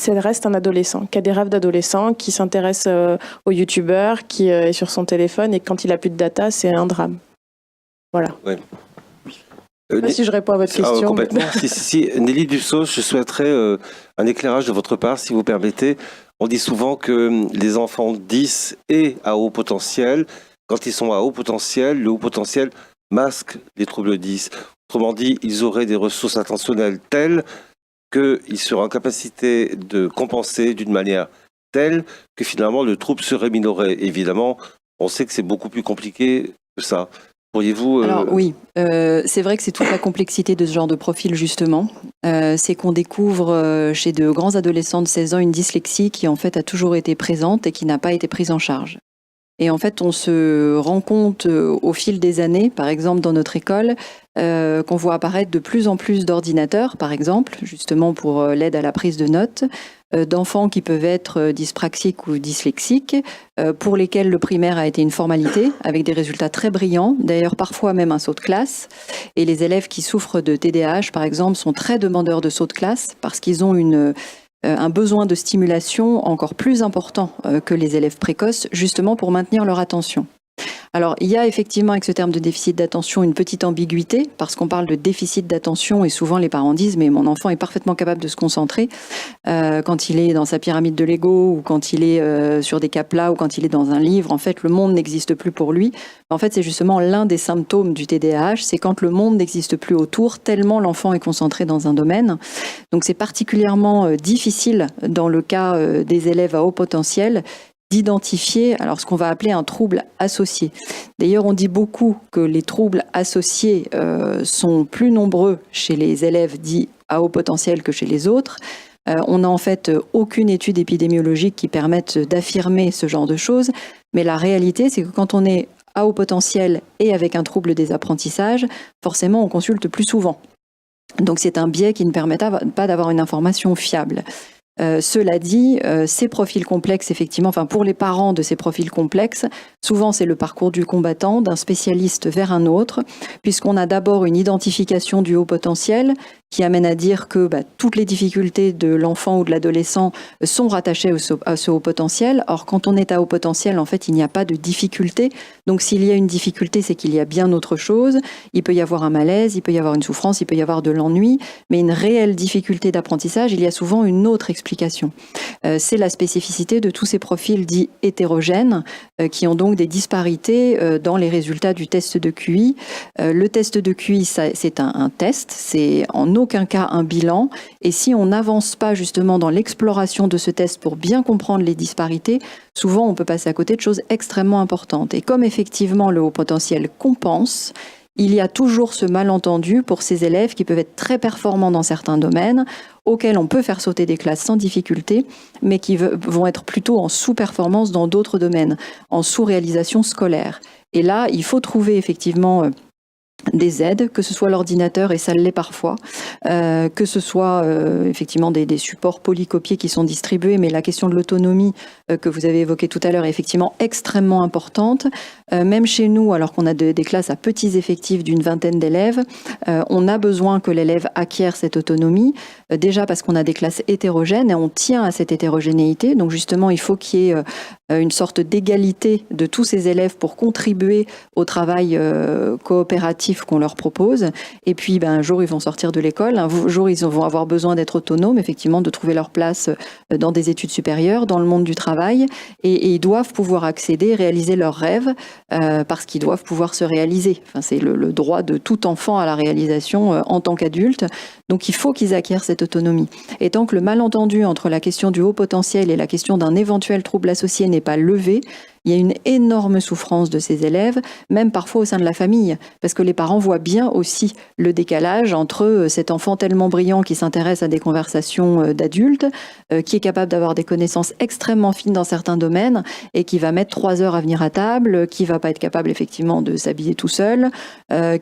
Ça reste un adolescent, qui a des rêves d'adolescent, qui s'intéresse aux youtubeurs, qui est sur son téléphone et quand il n'a plus de data, c'est un drame. Voilà. Ouais. Je ne sais pas si je réponds à votre question. Complètement. Si, Nelly Dussault, je souhaiterais un éclairage de votre part, si vous permettez. On dit souvent que les enfants 10 et à haut potentiel, quand ils sont à haut potentiel, le haut potentiel masque les troubles 10. Autrement dit, ils auraient des ressources attentionnelles telles qu'ils seraient en capacité de compenser d'une manière telle que finalement le trouble serait minoré. Évidemment, on sait que c'est beaucoup plus compliqué que ça. Pourriez-vous... Alors oui, c'est vrai que c'est toute la complexité de ce genre de profil justement. C'est qu'on découvre chez de grands adolescents de 16 ans une dyslexie qui en fait a toujours été présente et qui n'a pas été prise en charge. Et en fait, on se rend compte au fil des années, par exemple dans notre école, qu'on voit apparaître de plus en plus d'ordinateurs, par exemple, justement pour l'aide à la prise de notes, d'enfants qui peuvent être dyspraxiques ou dyslexiques, pour lesquels le primaire a été une formalité, avec des résultats très brillants, d'ailleurs parfois même un saut de classe. Et les élèves qui souffrent de TDAH, par exemple, sont très demandeurs de saut de classe, parce qu'ils ont un besoin de stimulation encore plus important que les élèves précoces, justement pour maintenir leur attention. Alors, il y a effectivement avec ce terme de déficit d'attention une petite ambiguïté, parce qu'on parle de déficit d'attention et souvent les parents disent « mais mon enfant est parfaitement capable de se concentrer quand il est dans sa pyramide de Lego ou quand il est sur des cas plats ou quand il est dans un livre. En fait, le monde n'existe plus pour lui. » En fait, c'est justement l'un des symptômes du TDAH, c'est quand le monde n'existe plus autour, tellement l'enfant est concentré dans un domaine. Donc, c'est particulièrement difficile dans le cas des élèves à haut potentiel d'identifier alors ce qu'on va appeler un trouble associé. D'ailleurs, on dit beaucoup que les troubles associés sont plus nombreux chez les élèves dits à haut potentiel que chez les autres. On n'a en fait aucune étude épidémiologique qui permette d'affirmer ce genre de choses, mais la réalité, c'est que quand on est à haut potentiel et avec un trouble des apprentissages, forcément, on consulte plus souvent. Donc, c'est un biais qui ne permet pas d'avoir une information fiable. Cela dit, ces profils complexes, effectivement, enfin pour les parents de ces profils complexes, souvent c'est le parcours du combattant, d'un spécialiste vers un autre, puisqu'on a d'abord une identification du haut potentiel qui amène à dire que toutes les difficultés de l'enfant ou de l'adolescent sont rattachées à ce haut potentiel. Or, quand on est à haut potentiel, en fait, il n'y a pas de difficulté. Donc, s'il y a une difficulté, c'est qu'il y a bien autre chose. Il peut y avoir un malaise, il peut y avoir une souffrance, il peut y avoir de l'ennui, mais une réelle difficulté d'apprentissage, il y a souvent une autre explication. C'est la spécificité de tous ces profils dits hétérogènes qui ont donc des disparités dans les résultats du test de QI. Le test de QI, c'est un test, c'est en aucun cas un bilan. Et si on n'avance pas justement dans l'exploration de ce test pour bien comprendre les disparités, souvent on peut passer à côté de choses extrêmement importantes. Et comme effectivement le haut potentiel compense, il y a toujours ce malentendu pour ces élèves qui peuvent être très performants dans certains domaines, auxquels on peut faire sauter des classes sans difficulté, mais qui vont être plutôt en sous-performance dans d'autres domaines, en sous-réalisation scolaire. Et là, il faut trouver effectivement des aides, que ce soit l'ordinateur, et ça l'est parfois, que ce soit effectivement des supports polycopiés qui sont distribués, mais la question de l'autonomie que vous avez évoquée tout à l'heure est effectivement extrêmement importante. Même chez nous, alors qu'on a des classes à petits effectifs d'une vingtaine d'élèves, on a besoin que l'élève acquiert cette autonomie, déjà parce qu'on a des classes hétérogènes et on tient à cette hétérogénéité, donc justement il faut qu'il y ait une sorte d'égalité de tous ces élèves pour contribuer au travail coopératif qu'on leur propose. Et puis, un jour, ils vont sortir de l'école. Un jour, ils vont avoir besoin d'être autonomes, effectivement, de trouver leur place dans des études supérieures, dans le monde du travail. Et ils doivent pouvoir accéder, réaliser leurs rêves, parce qu'ils doivent pouvoir se réaliser. Enfin, c'est le droit de tout enfant à la réalisation en tant qu'adulte. Donc, il faut qu'ils acquièrent cette autonomie. Et tant que le malentendu entre la question du haut potentiel et la question d'un éventuel trouble associé n'est pas levé, il y a une énorme souffrance de ces élèves, même parfois au sein de la famille, parce que les parents voient bien aussi le décalage entre cet enfant tellement brillant qui s'intéresse à des conversations d'adultes, qui est capable d'avoir des connaissances extrêmement fines dans certains domaines et qui va mettre 3 heures à venir à table, qui va pas être capable effectivement de s'habiller tout seul,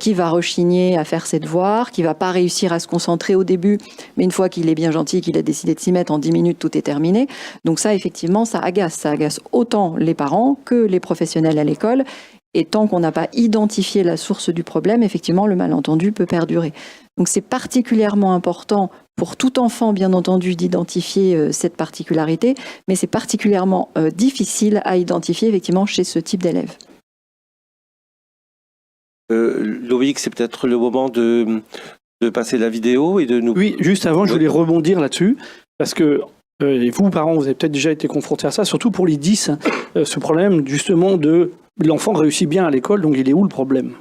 qui va rechigner à faire ses devoirs, qui va pas réussir à se concentrer au début, mais une fois qu'il est bien gentil, qu'il a décidé de s'y mettre, en 10 minutes, tout est terminé. Donc ça, effectivement, ça agace autant les parents que les professionnels à l'école. Et tant qu'on n'a pas identifié la source du problème, effectivement, le malentendu peut perdurer. Donc c'est particulièrement important pour tout enfant, bien entendu, d'identifier cette particularité, mais c'est particulièrement difficile à identifier, effectivement, chez ce type d'élèves. Loïc, c'est peut-être le moment de passer la vidéo et de nous... Oui, juste avant, je voulais rebondir là-dessus, parce que et vous, parents, vous avez peut-être déjà été confrontés à ça, surtout pour les 10, ce problème justement de l'enfant réussit bien à l'école, donc il est où le problème?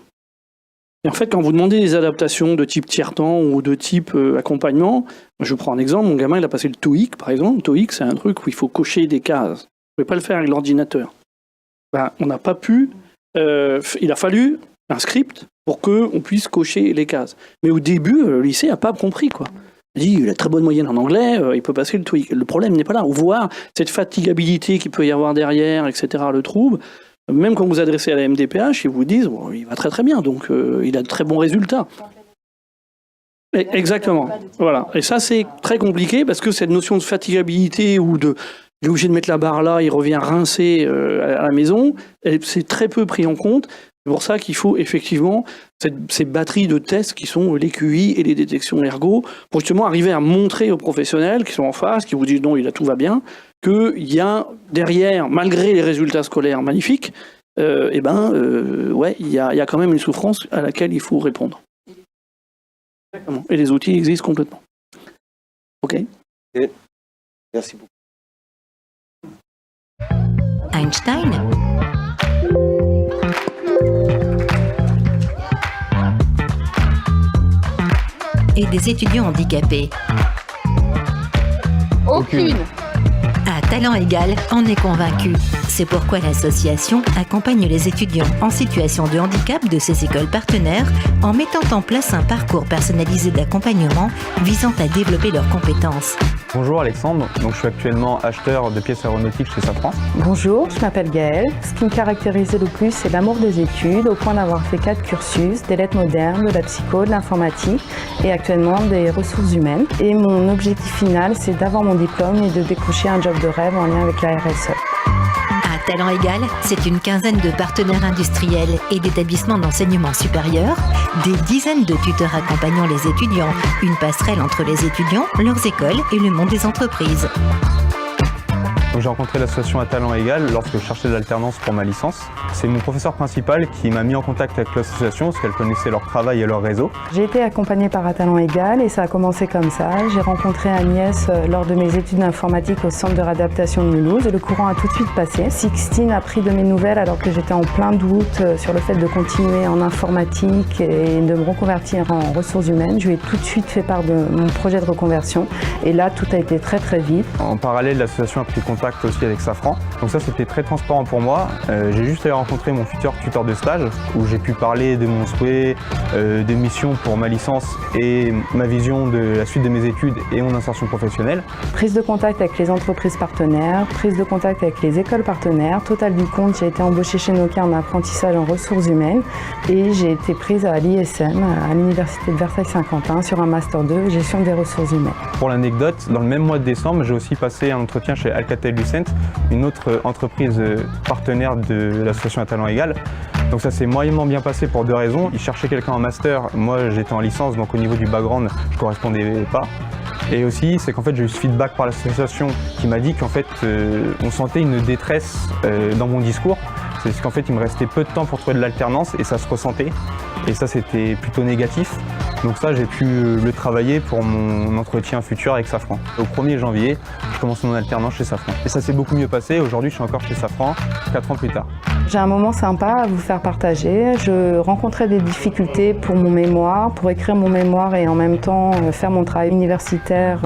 Et en fait, quand vous demandez des adaptations de type tiers-temps ou de type accompagnement, je prends un exemple, mon gamin il a passé le TOEIC par exemple. TOEIC, c'est un truc où il faut cocher des cases. Vous ne pouvez pas le faire avec l'ordinateur. On n'a pas pu, il a fallu un script pour qu'on puisse cocher les cases. Mais au début, le lycée n'a pas compris, quoi. Il a très bonne moyenne en anglais, il peut passer le TOEIC. Le problème n'est pas là. Voir cette fatigabilité qu'il peut y avoir derrière, etc., le trouble, même quand vous adressez à la MDPH, ils vous disent il va très très bien, donc il a de très bons résultats. Exactement. Voilà. Et ça, c'est très compliqué parce que cette notion de fatigabilité ou de il est obligé de mettre la barre là, il revient rincé à la maison, c'est très peu pris en compte. C'est pour ça qu'il faut effectivement ces batteries de tests qui sont les QI et les détections ergo, pour justement arriver à montrer aux professionnels qui sont en face, qui vous disent non, tout va bien, qu'il y a derrière, malgré les résultats scolaires magnifiques, ouais, il y a quand même une souffrance à laquelle il faut répondre. Exactement. Et les outils existent complètement. Ok. Merci beaucoup. Einstein. Et des étudiants handicapés. Aucune. À talent égal, on est convaincu. C'est pourquoi l'association accompagne les étudiants en situation de handicap de ces écoles partenaires en mettant en place un parcours personnalisé d'accompagnement visant à développer leurs compétences. Bonjour Alexandre, donc je suis actuellement acheteur de pièces aéronautiques chez Safran. Bonjour, je m'appelle Gaëlle. Ce qui me caractérisait le plus, c'est l'amour des études, au point d'avoir fait 4 cursus, des lettres modernes, de la psycho, de l'informatique et actuellement des ressources humaines. Et mon objectif final, c'est d'avoir mon diplôme et de décrocher un job de rêve en lien avec la RSE. À talent égal, c'est une quinzaine de partenaires industriels et d'établissements d'enseignement supérieur, des dizaines de tuteurs accompagnant les étudiants, une passerelle entre les étudiants, leurs écoles et le monde des entreprises. Donc, j'ai rencontré l'association à talent égal lorsque je cherchais de l'alternance pour ma licence. C'est mon professeur principal qui m'a mis en contact avec l'association parce qu'elle connaissait leur travail et leur réseau. J'ai été accompagnée par Talent Égal et ça a commencé comme ça. J'ai rencontré Agnès lors de mes études d'informatique au centre de réadaptation de Mulhouse et le courant a tout de suite passé. Sixtine a pris de mes nouvelles alors que j'étais en plein doute sur le fait de continuer en informatique et de me reconvertir en ressources humaines. Je lui ai tout de suite fait part de mon projet de reconversion et là tout a été très très vite. En parallèle, l'association a pris contact aussi avec Safran. Donc ça, c'était très transparent pour moi. J'ai juste allé rencontrer mon futur tuteur de stage où j'ai pu parler de mon souhait, des missions pour ma licence et ma vision de la suite de mes études et mon insertion professionnelle. Prise de contact avec les entreprises partenaires, prise de contact avec les écoles partenaires. Total du compte, j'ai été embauchée chez Nokia en apprentissage en ressources humaines et j'ai été prise à l'ISM, à l'Université de Versailles-Saint-Quentin, sur un Master 2, gestion des ressources humaines. Pour l'anecdote, dans le même mois de décembre, j'ai aussi passé un entretien chez Alcatel-Lucent, une autre entreprise partenaire de l'association à talent égal. Donc ça s'est moyennement bien passé pour 2 raisons. Ils cherchaient quelqu'un en master, moi j'étais en licence, donc au niveau du background, je ne correspondais pas. Et aussi, c'est qu'en fait, j'ai eu ce feedback par l'association qui m'a dit qu'en fait, on sentait une détresse dans mon discours. C'est qu'en fait, il me restait peu de temps pour trouver de l'alternance et ça se ressentait. Et ça, c'était plutôt négatif. Donc ça, j'ai pu le travailler pour mon entretien futur avec Safran. Au 1er janvier, je commence mon alternance chez Safran. Et ça s'est beaucoup mieux passé. Aujourd'hui, je suis encore chez Safran, 4 ans plus tard. J'ai un moment sympa à vous faire partager. Je rencontrais des difficultés pour mon mémoire, pour écrire mon mémoire et en même temps faire mon travail universitaire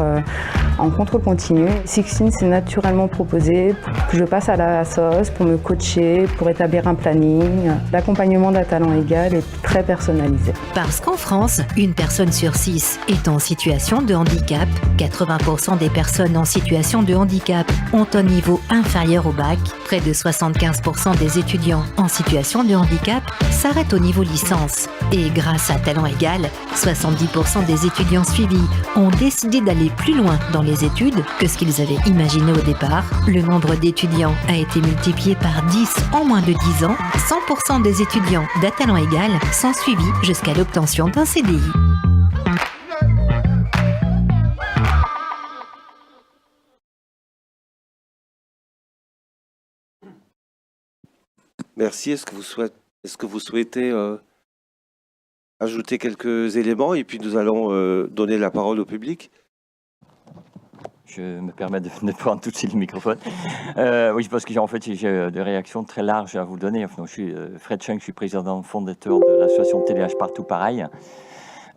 en contrôle continu. Sixtine s'est naturellement proposé pour que je passe à la SOS pour me coacher, pour établir un planning. L'accompagnement d'un talent égal est très personnalisé. Parce qu'en France, une personne sur 6 est en situation de handicap. 80% des personnes en situation de handicap ont un niveau inférieur au bac. Près de 75% des étudiants en situation de handicap s'arrêtent au niveau licence. Et grâce à Talent Égal, 70% des étudiants suivis ont décidé d'aller plus loin dans les études que ce qu'ils avaient imaginé au départ. Le nombre d'étudiants a été multiplié par 10 en moins de 10 ans. 100% des étudiants d'A Talent Égal sont suivis jusqu'à l'obtention d'un CDI. Merci. Est-ce que vous souhaitez ajouter quelques éléments et puis nous allons donner la parole au public? Je me permets de prendre tout de suite le microphone. Oui, parce que en fait, j'ai des réactions très larges à vous donner. Enfin, je suis Fred Cheng, je suis président fondateur de l'association TDAH Partout Pareil.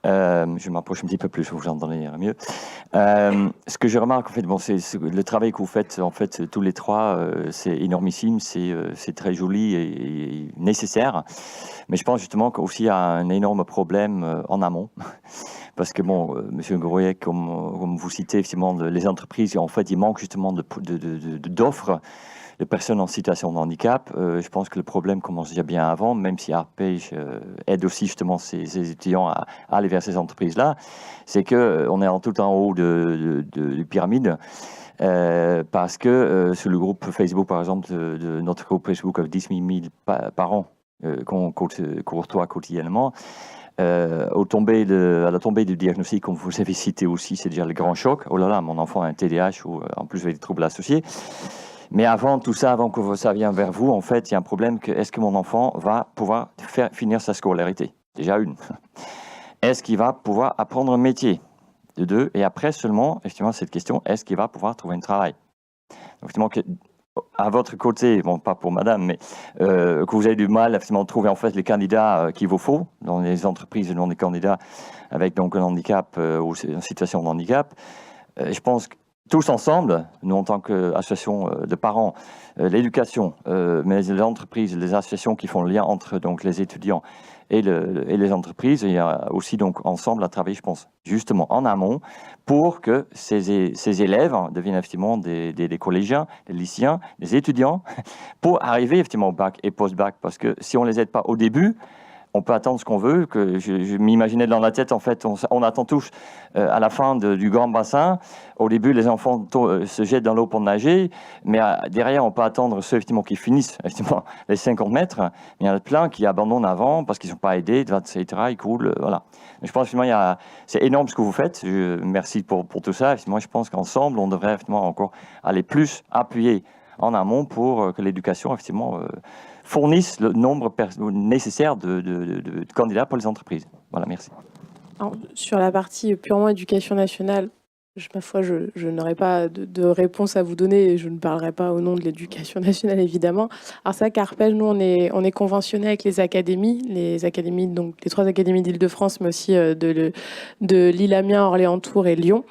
Je m'approche un petit peu plus, vous entendez mieux. Ce que je remarque, en fait, bon, c'est le travail que vous faites, en fait, tous les trois, c'est énormissime, c'est très joli et nécessaire. Mais je pense justement qu'aussi il y a un énorme problème en amont. Parce que, bon, Monsieur Grouillet, comme vous citez, effectivement, les entreprises, en fait, il manque justement d'offres de personnes en situation de handicap. Je pense que le problème commence déjà bien avant, même si ARPEJ aide aussi justement ces étudiants à aller vers ces entreprises-là. C'est qu'on est tout en haut de pyramide. Parce que sur le groupe Facebook, par exemple, de notre groupe Facebook avec 10 000 par an qu'on côtoie quotidiennement, à la tombée du diagnostic, comme vous avez cité aussi, c'est déjà le grand choc. Oh là là, mon enfant a un TDAH ou en plus avec des troubles associés. Mais avant tout ça, avant que ça vienne vers vous, en fait, il y a un problème que est-ce que mon enfant va pouvoir finir sa scolarité? Déjà une. Est-ce qu'il va pouvoir apprendre un métier? De deux. Et après seulement, effectivement, cette question, est-ce qu'il va pouvoir trouver un travail? Donc, effectivement, à votre côté, bon, pas pour madame, mais que vous avez du mal à trouver en fait les candidats qu'il vous faut dans les entreprises et non des candidats avec donc un handicap ou une situation de handicap. Je pense que tous ensemble, nous en tant qu'association de parents, l'éducation, mais les entreprises, les associations qui font le lien entre donc les étudiants et les entreprises, il y a aussi donc ensemble à travailler, je pense, justement en amont pour que ces élèves deviennent effectivement des collégiens, des lycéens, des étudiants, pour arriver effectivement au bac et post-bac. Parce que si on ne les aide pas au début, on peut attendre ce qu'on veut, que je m'imaginais dans la tête, en fait, on attend tous à la fin du grand bassin. Au début, les enfants se jettent dans l'eau pour nager, mais derrière, on peut attendre ceux effectivement, qui finissent effectivement, les 50 mètres. Mais il y en a plein qui abandonnent avant parce qu'ils ne sont pas aidés, etc. Ils coulent, voilà. Je pense que c'est énorme ce que vous faites. Merci pour tout ça. Moi, je pense qu'ensemble, on devrait effectivement encore aller plus appuyer en amont pour que l'éducation, effectivement, fournissent le nombre nécessaire de candidats pour les entreprises. Voilà, merci. Alors, sur la partie purement éducation nationale, ma foi, je n'aurai pas de réponse à vous donner et je ne parlerai pas au nom de l'éducation nationale, évidemment. Alors ça, qu'Arpège, nous, on est conventionné avec les académies, donc les 3 académies d'Île-de-France, mais aussi de Lille, Amiens, Orléans-Tours et Lyon.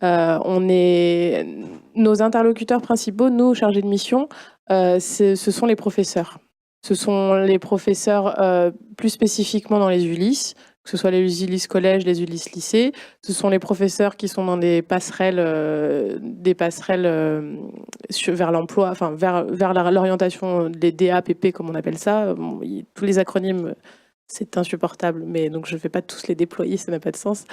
Nos interlocuteurs principaux, nous, chargés de mission, ce sont les professeurs. Ce sont les professeurs plus spécifiquement dans les ULIS, que ce soit les ULIS collèges, les ULIS lycées. Ce sont les professeurs qui sont dans des passerelles vers l'emploi, enfin vers l'orientation des DAPP, comme on appelle ça. Bon, tous les acronymes, c'est insupportable, mais donc je ne vais pas tous les déployer, ça n'a pas de sens.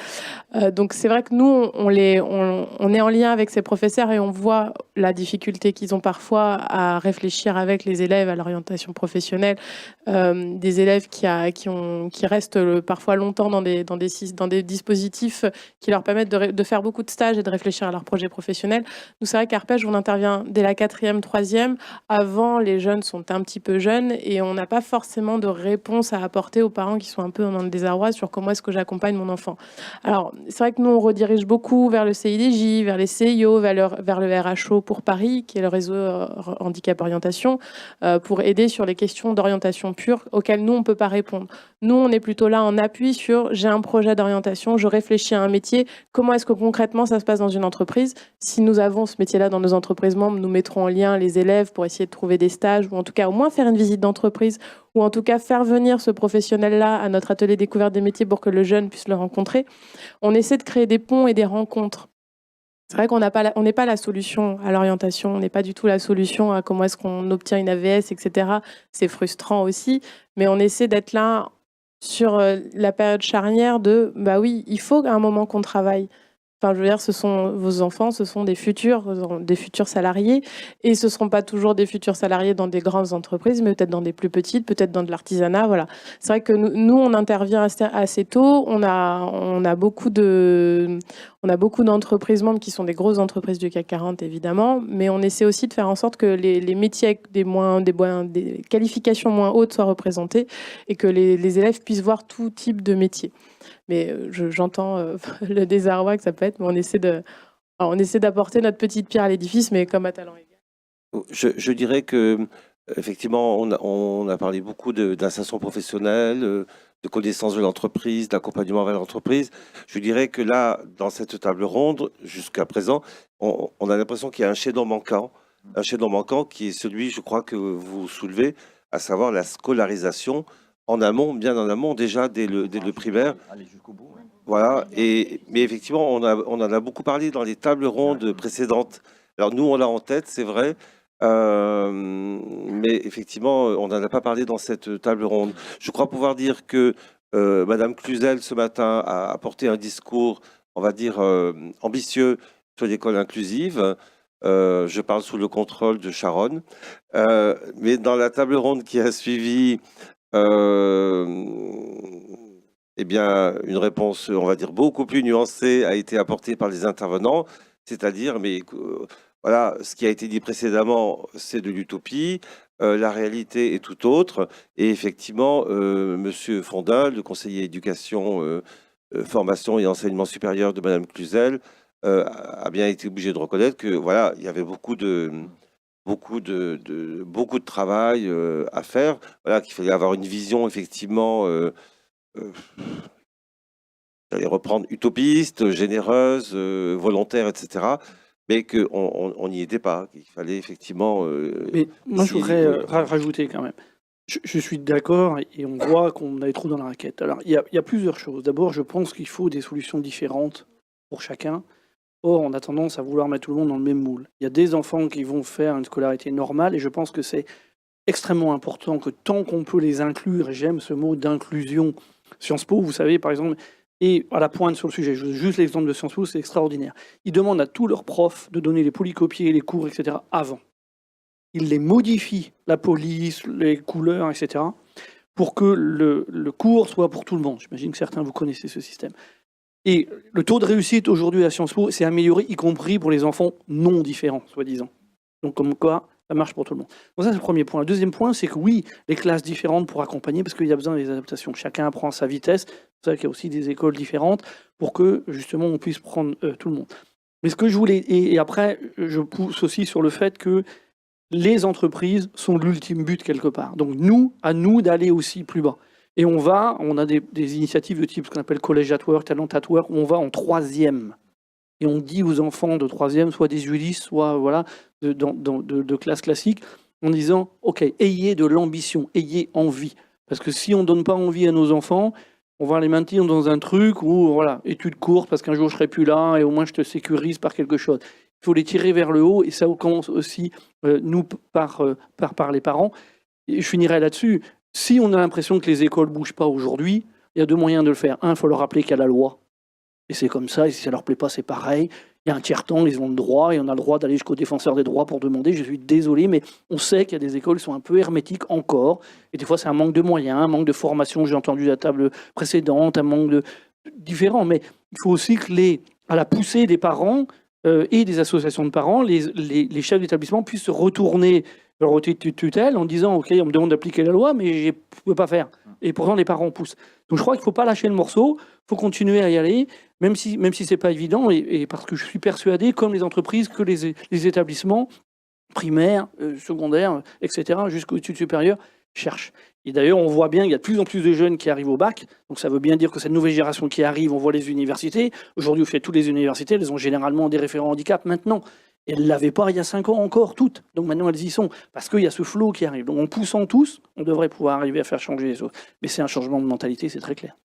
Donc c'est vrai que nous, on est en lien avec ces professeurs et on voit la difficulté qu'ils ont parfois à réfléchir avec les élèves à l'orientation professionnelle. Des élèves qui restent parfois longtemps dans des dispositifs qui leur permettent de faire beaucoup de stages et de réfléchir à leur projet professionnel. Nous, c'est vrai qu'Arpège, on intervient dès la 4e, 3e. Avant, les jeunes sont un petit peu jeunes et on n'a pas forcément de réponse à apporter aux parents qui sont un peu dans le désarroi sur comment est-ce que j'accompagne mon enfant. Alors, c'est vrai que nous, on redirige beaucoup vers le CIDJ, vers les CIO, vers le RHO pour Paris, qui est le réseau handicap orientation, pour aider sur les questions d'orientation pure auxquelles nous, on ne peut pas répondre. Nous, on est plutôt là en appui sur j'ai un projet d'orientation, je réfléchis à un métier, comment est-ce que concrètement ça se passe dans une entreprise? Si nous avons ce métier-là dans nos entreprises membres, nous mettrons en lien les élèves pour essayer de trouver des stages ou en tout cas au moins faire une visite d'entreprise ou en tout cas faire venir ce professionnel-là à notre atelier découverte des métiers pour que le jeune puisse le rencontrer. On essaie de créer des ponts et des rencontres. C'est vrai qu'on n'est pas la solution à l'orientation, on n'est pas du tout la solution à comment est-ce qu'on obtient une AVS, etc. C'est frustrant aussi, mais on essaie d'être là sur la période charnière de, bah oui, il faut à un moment qu'on travaille. Enfin, je veux dire, ce sont vos enfants, ce sont des futurs salariés, et ce ne seront pas toujours des futurs salariés dans des grandes entreprises, mais peut-être dans des plus petites, peut-être dans de l'artisanat, voilà. C'est vrai que nous, on intervient assez tôt, on a beaucoup d'entreprises membres qui sont des grosses entreprises du CAC 40, évidemment, mais on essaie aussi de faire en sorte que les métiers avec des qualifications moins hautes soient représentés et que les élèves puissent voir tout type de métier. Mais j'entends le désarroi que ça peut être, mais on essaie d'apporter notre petite pierre à l'édifice, mais comme à talent égal. Je dirais que effectivement, on a parlé beaucoup d'insertion professionnelle, de connaissance de l'entreprise, d'accompagnement vers l'entreprise. Je dirais que là, dans cette table ronde, jusqu'à présent, on a l'impression qu'il y a un chaînon manquant qui est celui, je crois, que vous soulevez, à savoir la scolarisation en amont, bien en amont, déjà dès le primaire. Aller jusqu'au bout. Ouais. Voilà. Mais effectivement, on en a beaucoup parlé dans les tables rondes précédentes. Alors nous, on l'a en tête, c'est vrai. Mais effectivement, on n'en a pas parlé dans cette table ronde. Je crois pouvoir dire que Madame Cluzel, ce matin, a apporté un discours, on va dire, ambitieux sur l'école inclusive. Je parle sous le contrôle de Sharon. Mais dans la table ronde qui a suivi, eh bien, une réponse, on va dire, beaucoup plus nuancée a été apportée par les intervenants, c'est-à-dire, mais voilà, ce qui a été dit précédemment, c'est de l'utopie. La réalité est tout autre. Et effectivement, Monsieur Fondin, le conseiller éducation, formation et enseignement supérieur de Madame Cluzel, a bien été obligé de reconnaître que voilà, il y avait beaucoup de travail à faire. Voilà, qu'il fallait avoir une vision effectivement, j'allais reprendre utopiste, généreuse, volontaire, etc. Mais qu'on n'y était pas. Qu'il fallait effectivement. Mais moi, je si- voudrais rajouter quand même. Je suis d'accord et on voit qu'on a des trous dans la raquette. Alors, il y a plusieurs choses. D'abord, je pense qu'il faut des solutions différentes pour chacun. Or, on a tendance à vouloir mettre tout le monde dans le même moule. Il y a des enfants qui vont faire une scolarité normale et je pense que c'est extrêmement important que tant qu'on peut les inclure, et j'aime ce mot d'inclusion, Sciences Po, vous savez, par exemple, est à la pointe sur le sujet. Juste l'exemple de Sciences Po, c'est extraordinaire. Ils demandent à tous leurs profs de donner les polycopiés, les cours, etc. avant. Ils les modifient, la police, les couleurs, etc., pour que le cours soit pour tout le monde. J'imagine que certains, vous connaissez ce système. Et le taux de réussite aujourd'hui à Sciences Po s'est amélioré, y compris pour les enfants non différents, soi-disant. Donc, comme quoi, ça marche pour tout le monde. Donc ça, c'est le premier point. Le deuxième point, c'est que oui, les classes différentes pour accompagner, parce qu'il y a besoin des adaptations. Chacun apprend à sa vitesse. C'est pour ça qu'il y a aussi des écoles différentes pour que, justement, on puisse prendre tout le monde. Mais ce que je voulais... Et après, je pousse aussi sur le fait que les entreprises sont l'ultime but quelque part. Donc, à nous d'aller aussi plus bas. Et on a des initiatives de type ce qu'on appelle College at Work, Talent at Work, où on va en 3e. Et on dit aux enfants de 3e, soit des Ulysse, soit voilà, de classe classique, en disant, OK, ayez de l'ambition, ayez envie. Parce que si on ne donne pas envie à nos enfants, on va les maintenir dans un truc où, voilà, études courtes, parce qu'un jour je ne serai plus là, et au moins je te sécurise par quelque chose. Il faut les tirer vers le haut, et ça commence aussi, nous, par les parents. Et je finirai là-dessus. Si on a l'impression que les écoles ne bougent pas aujourd'hui, il y a deux moyens de le faire. Un, il faut leur rappeler qu'il y a la loi. Et c'est comme ça, et si ça ne leur plaît pas, c'est pareil. Il y a un tiers-temps, ils ont le droit, et on a le droit d'aller jusqu'au défenseur des droits pour demander. Je suis désolé, mais on sait qu'il y a des écoles qui sont un peu hermétiques encore. Et des fois, c'est un manque de moyens, un manque de formation. J'ai entendu la table précédente, un manque de différent. Mais il faut aussi que à la poussée des parents et des associations de parents, les chefs d'établissement puissent se retourner leur autorité de tutelle en disant OK, on me demande d'appliquer la loi, mais je ne peux pas faire. Et pourtant, les parents poussent. Donc je crois qu'il ne faut pas lâcher le morceau, il faut continuer à y aller, même si ce n'est pas évident, et parce que je suis persuadé, comme les entreprises, que les établissements primaires, secondaires, etc., jusqu'aux études supérieures, cherchent. Et d'ailleurs, on voit bien qu'il y a de plus en plus de jeunes qui arrivent au bac, donc ça veut bien dire que cette nouvelle génération qui arrive, on voit les universités. Aujourd'hui, vous faites toutes les universités, elles ont généralement des référents handicap maintenant. Et elles ne l'avaient pas il y a 5 ans encore, toutes. Donc maintenant, elles y sont. Parce qu'il y a ce flot qui arrive. Donc en poussant tous, on devrait pouvoir arriver à faire changer les choses. Mais c'est un changement de mentalité, c'est très clair.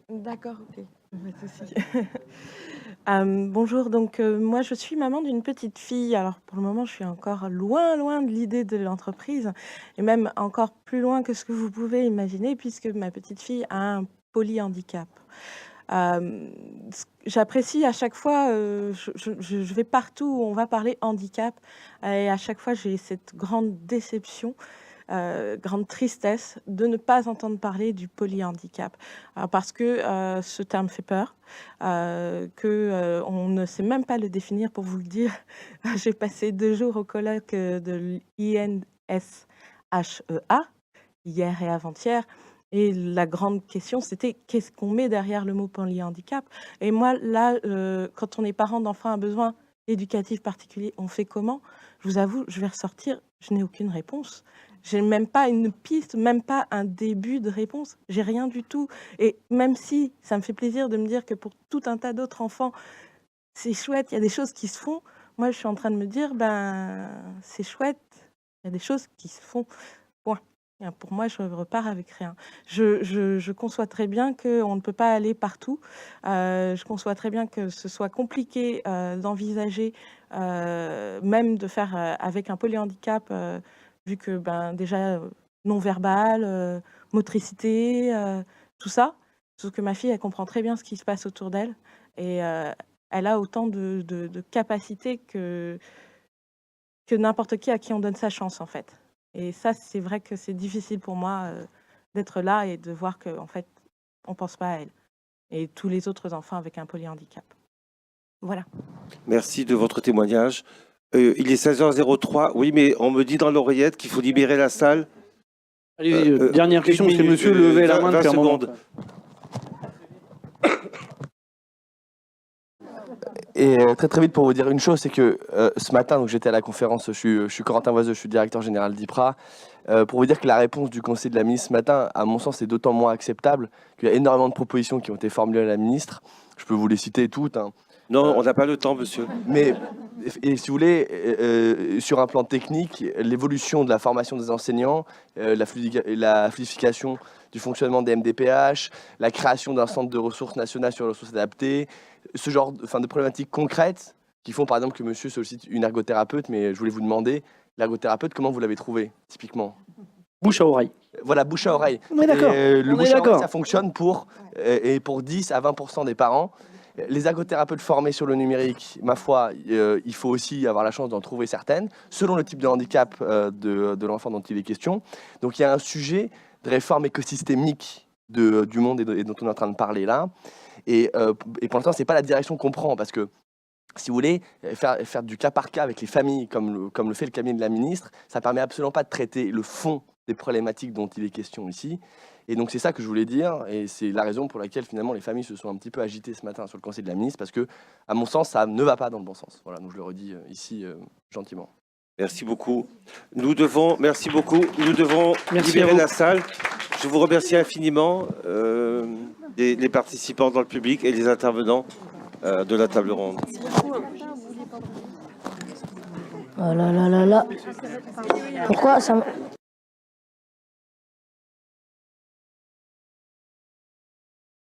D'accord, ok. Pas de souci. Bonjour, donc moi je suis maman d'une petite fille. Alors pour le moment, je suis encore loin de l'idée de l'entreprise. Et même encore plus loin que ce que vous pouvez imaginer, puisque ma petite fille a un polyhandicap. J'apprécie à chaque fois, je vais partout où on va parler handicap et à chaque fois j'ai cette grande déception, grande tristesse de ne pas entendre parler du polyhandicap. Parce que ce terme fait peur, on ne sait même pas le définir pour vous le dire. J'ai passé 2 jours au colloque de l'INSHEA, hier et avant-hier. Et la grande question, c'était qu'est-ce qu'on met derrière le mot polyhandicap? Et moi, là, quand on est parent d'enfants à besoins éducatifs particuliers, on fait comment? Je vous avoue, je vais ressortir, je n'ai aucune réponse. J'ai même pas une piste, même pas un début de réponse. J'ai rien du tout. Et même si ça me fait plaisir de me dire que pour tout un tas d'autres enfants, c'est chouette, il y a des choses qui se font. Moi, je suis en train de me dire, c'est chouette, il y a des choses qui se font. Point. Pour moi, je repars avec rien. Je conçois très bien qu'on ne peut pas aller partout. Je conçois très bien que ce soit compliqué d'envisager, même de faire avec un polyhandicap, vu que déjà non-verbal, motricité, tout ça. Sauf que ma fille, elle comprend très bien ce qui se passe autour d'elle. Et elle a autant de capacités que n'importe qui à qui on donne sa chance, en fait. Et ça, c'est vrai que c'est difficile pour moi d'être là et de voir qu'en fait, on ne pense pas à elle. et tous les autres enfants avec un polyhandicap. Voilà. Merci de votre témoignage. Il est 16h03. Oui, mais on me dit dans l'oreillette qu'il faut libérer la salle. Allez, dernière question, parce que monsieur minute, levait la main 20 depuis un moment. secondes. Et très vite pour vous dire une chose, c'est que ce matin, donc j'étais à la conférence, je suis Corentin Voiseux, je suis directeur général d'IPRA, pour vous dire que la réponse du Conseil de la ministre ce matin, à mon sens, est d'autant moins acceptable qu'il y a énormément de propositions qui ont été formulées à la ministre. Je peux vous les citer toutes. Hein. Non, on n'a pas le temps, monsieur. Mais, et si vous voulez, sur un plan technique, l'évolution de la formation des enseignants, la fluidification du fonctionnement des MDPH, la création d'un centre de ressources nationales sur les ressources adaptées, ce genre de problématiques concrètes qui font par exemple que monsieur sollicite une ergothérapeute, mais je voulais vous demander, l'ergothérapeute, comment vous l'avez trouvé, typiquement? Bouche à oreille. Voilà, bouche à oreille. On est d'accord. Le bouche à oreille, ça fonctionne pour 10 à 20% des parents. Les ergothérapeutes formés sur le numérique, ma foi, il faut aussi avoir la chance d'en trouver certaines, selon le type de handicap de l'enfant dont il est question. Donc il y a un sujet de réforme écosystémique du monde et dont on est en train de parler là. Et pour l'instant, ce n'est pas la direction qu'on prend, parce que, si vous voulez, faire du cas par cas avec les familles, comme le fait le cabinet de la ministre, ça ne permet absolument pas de traiter le fond des problématiques dont il est question ici. Et donc c'est ça que je voulais dire, et c'est la raison pour laquelle finalement les familles se sont un petit peu agitées ce matin sur le Conseil de la ministre, parce que, à mon sens, ça ne va pas dans le bon sens. Voilà, donc je le redis ici gentiment. Merci beaucoup. Merci beaucoup. Nous devons libérer la salle. Je vous remercie infiniment, les participants dans le public et les intervenants de la table ronde. Oh là là là là. Pourquoi ça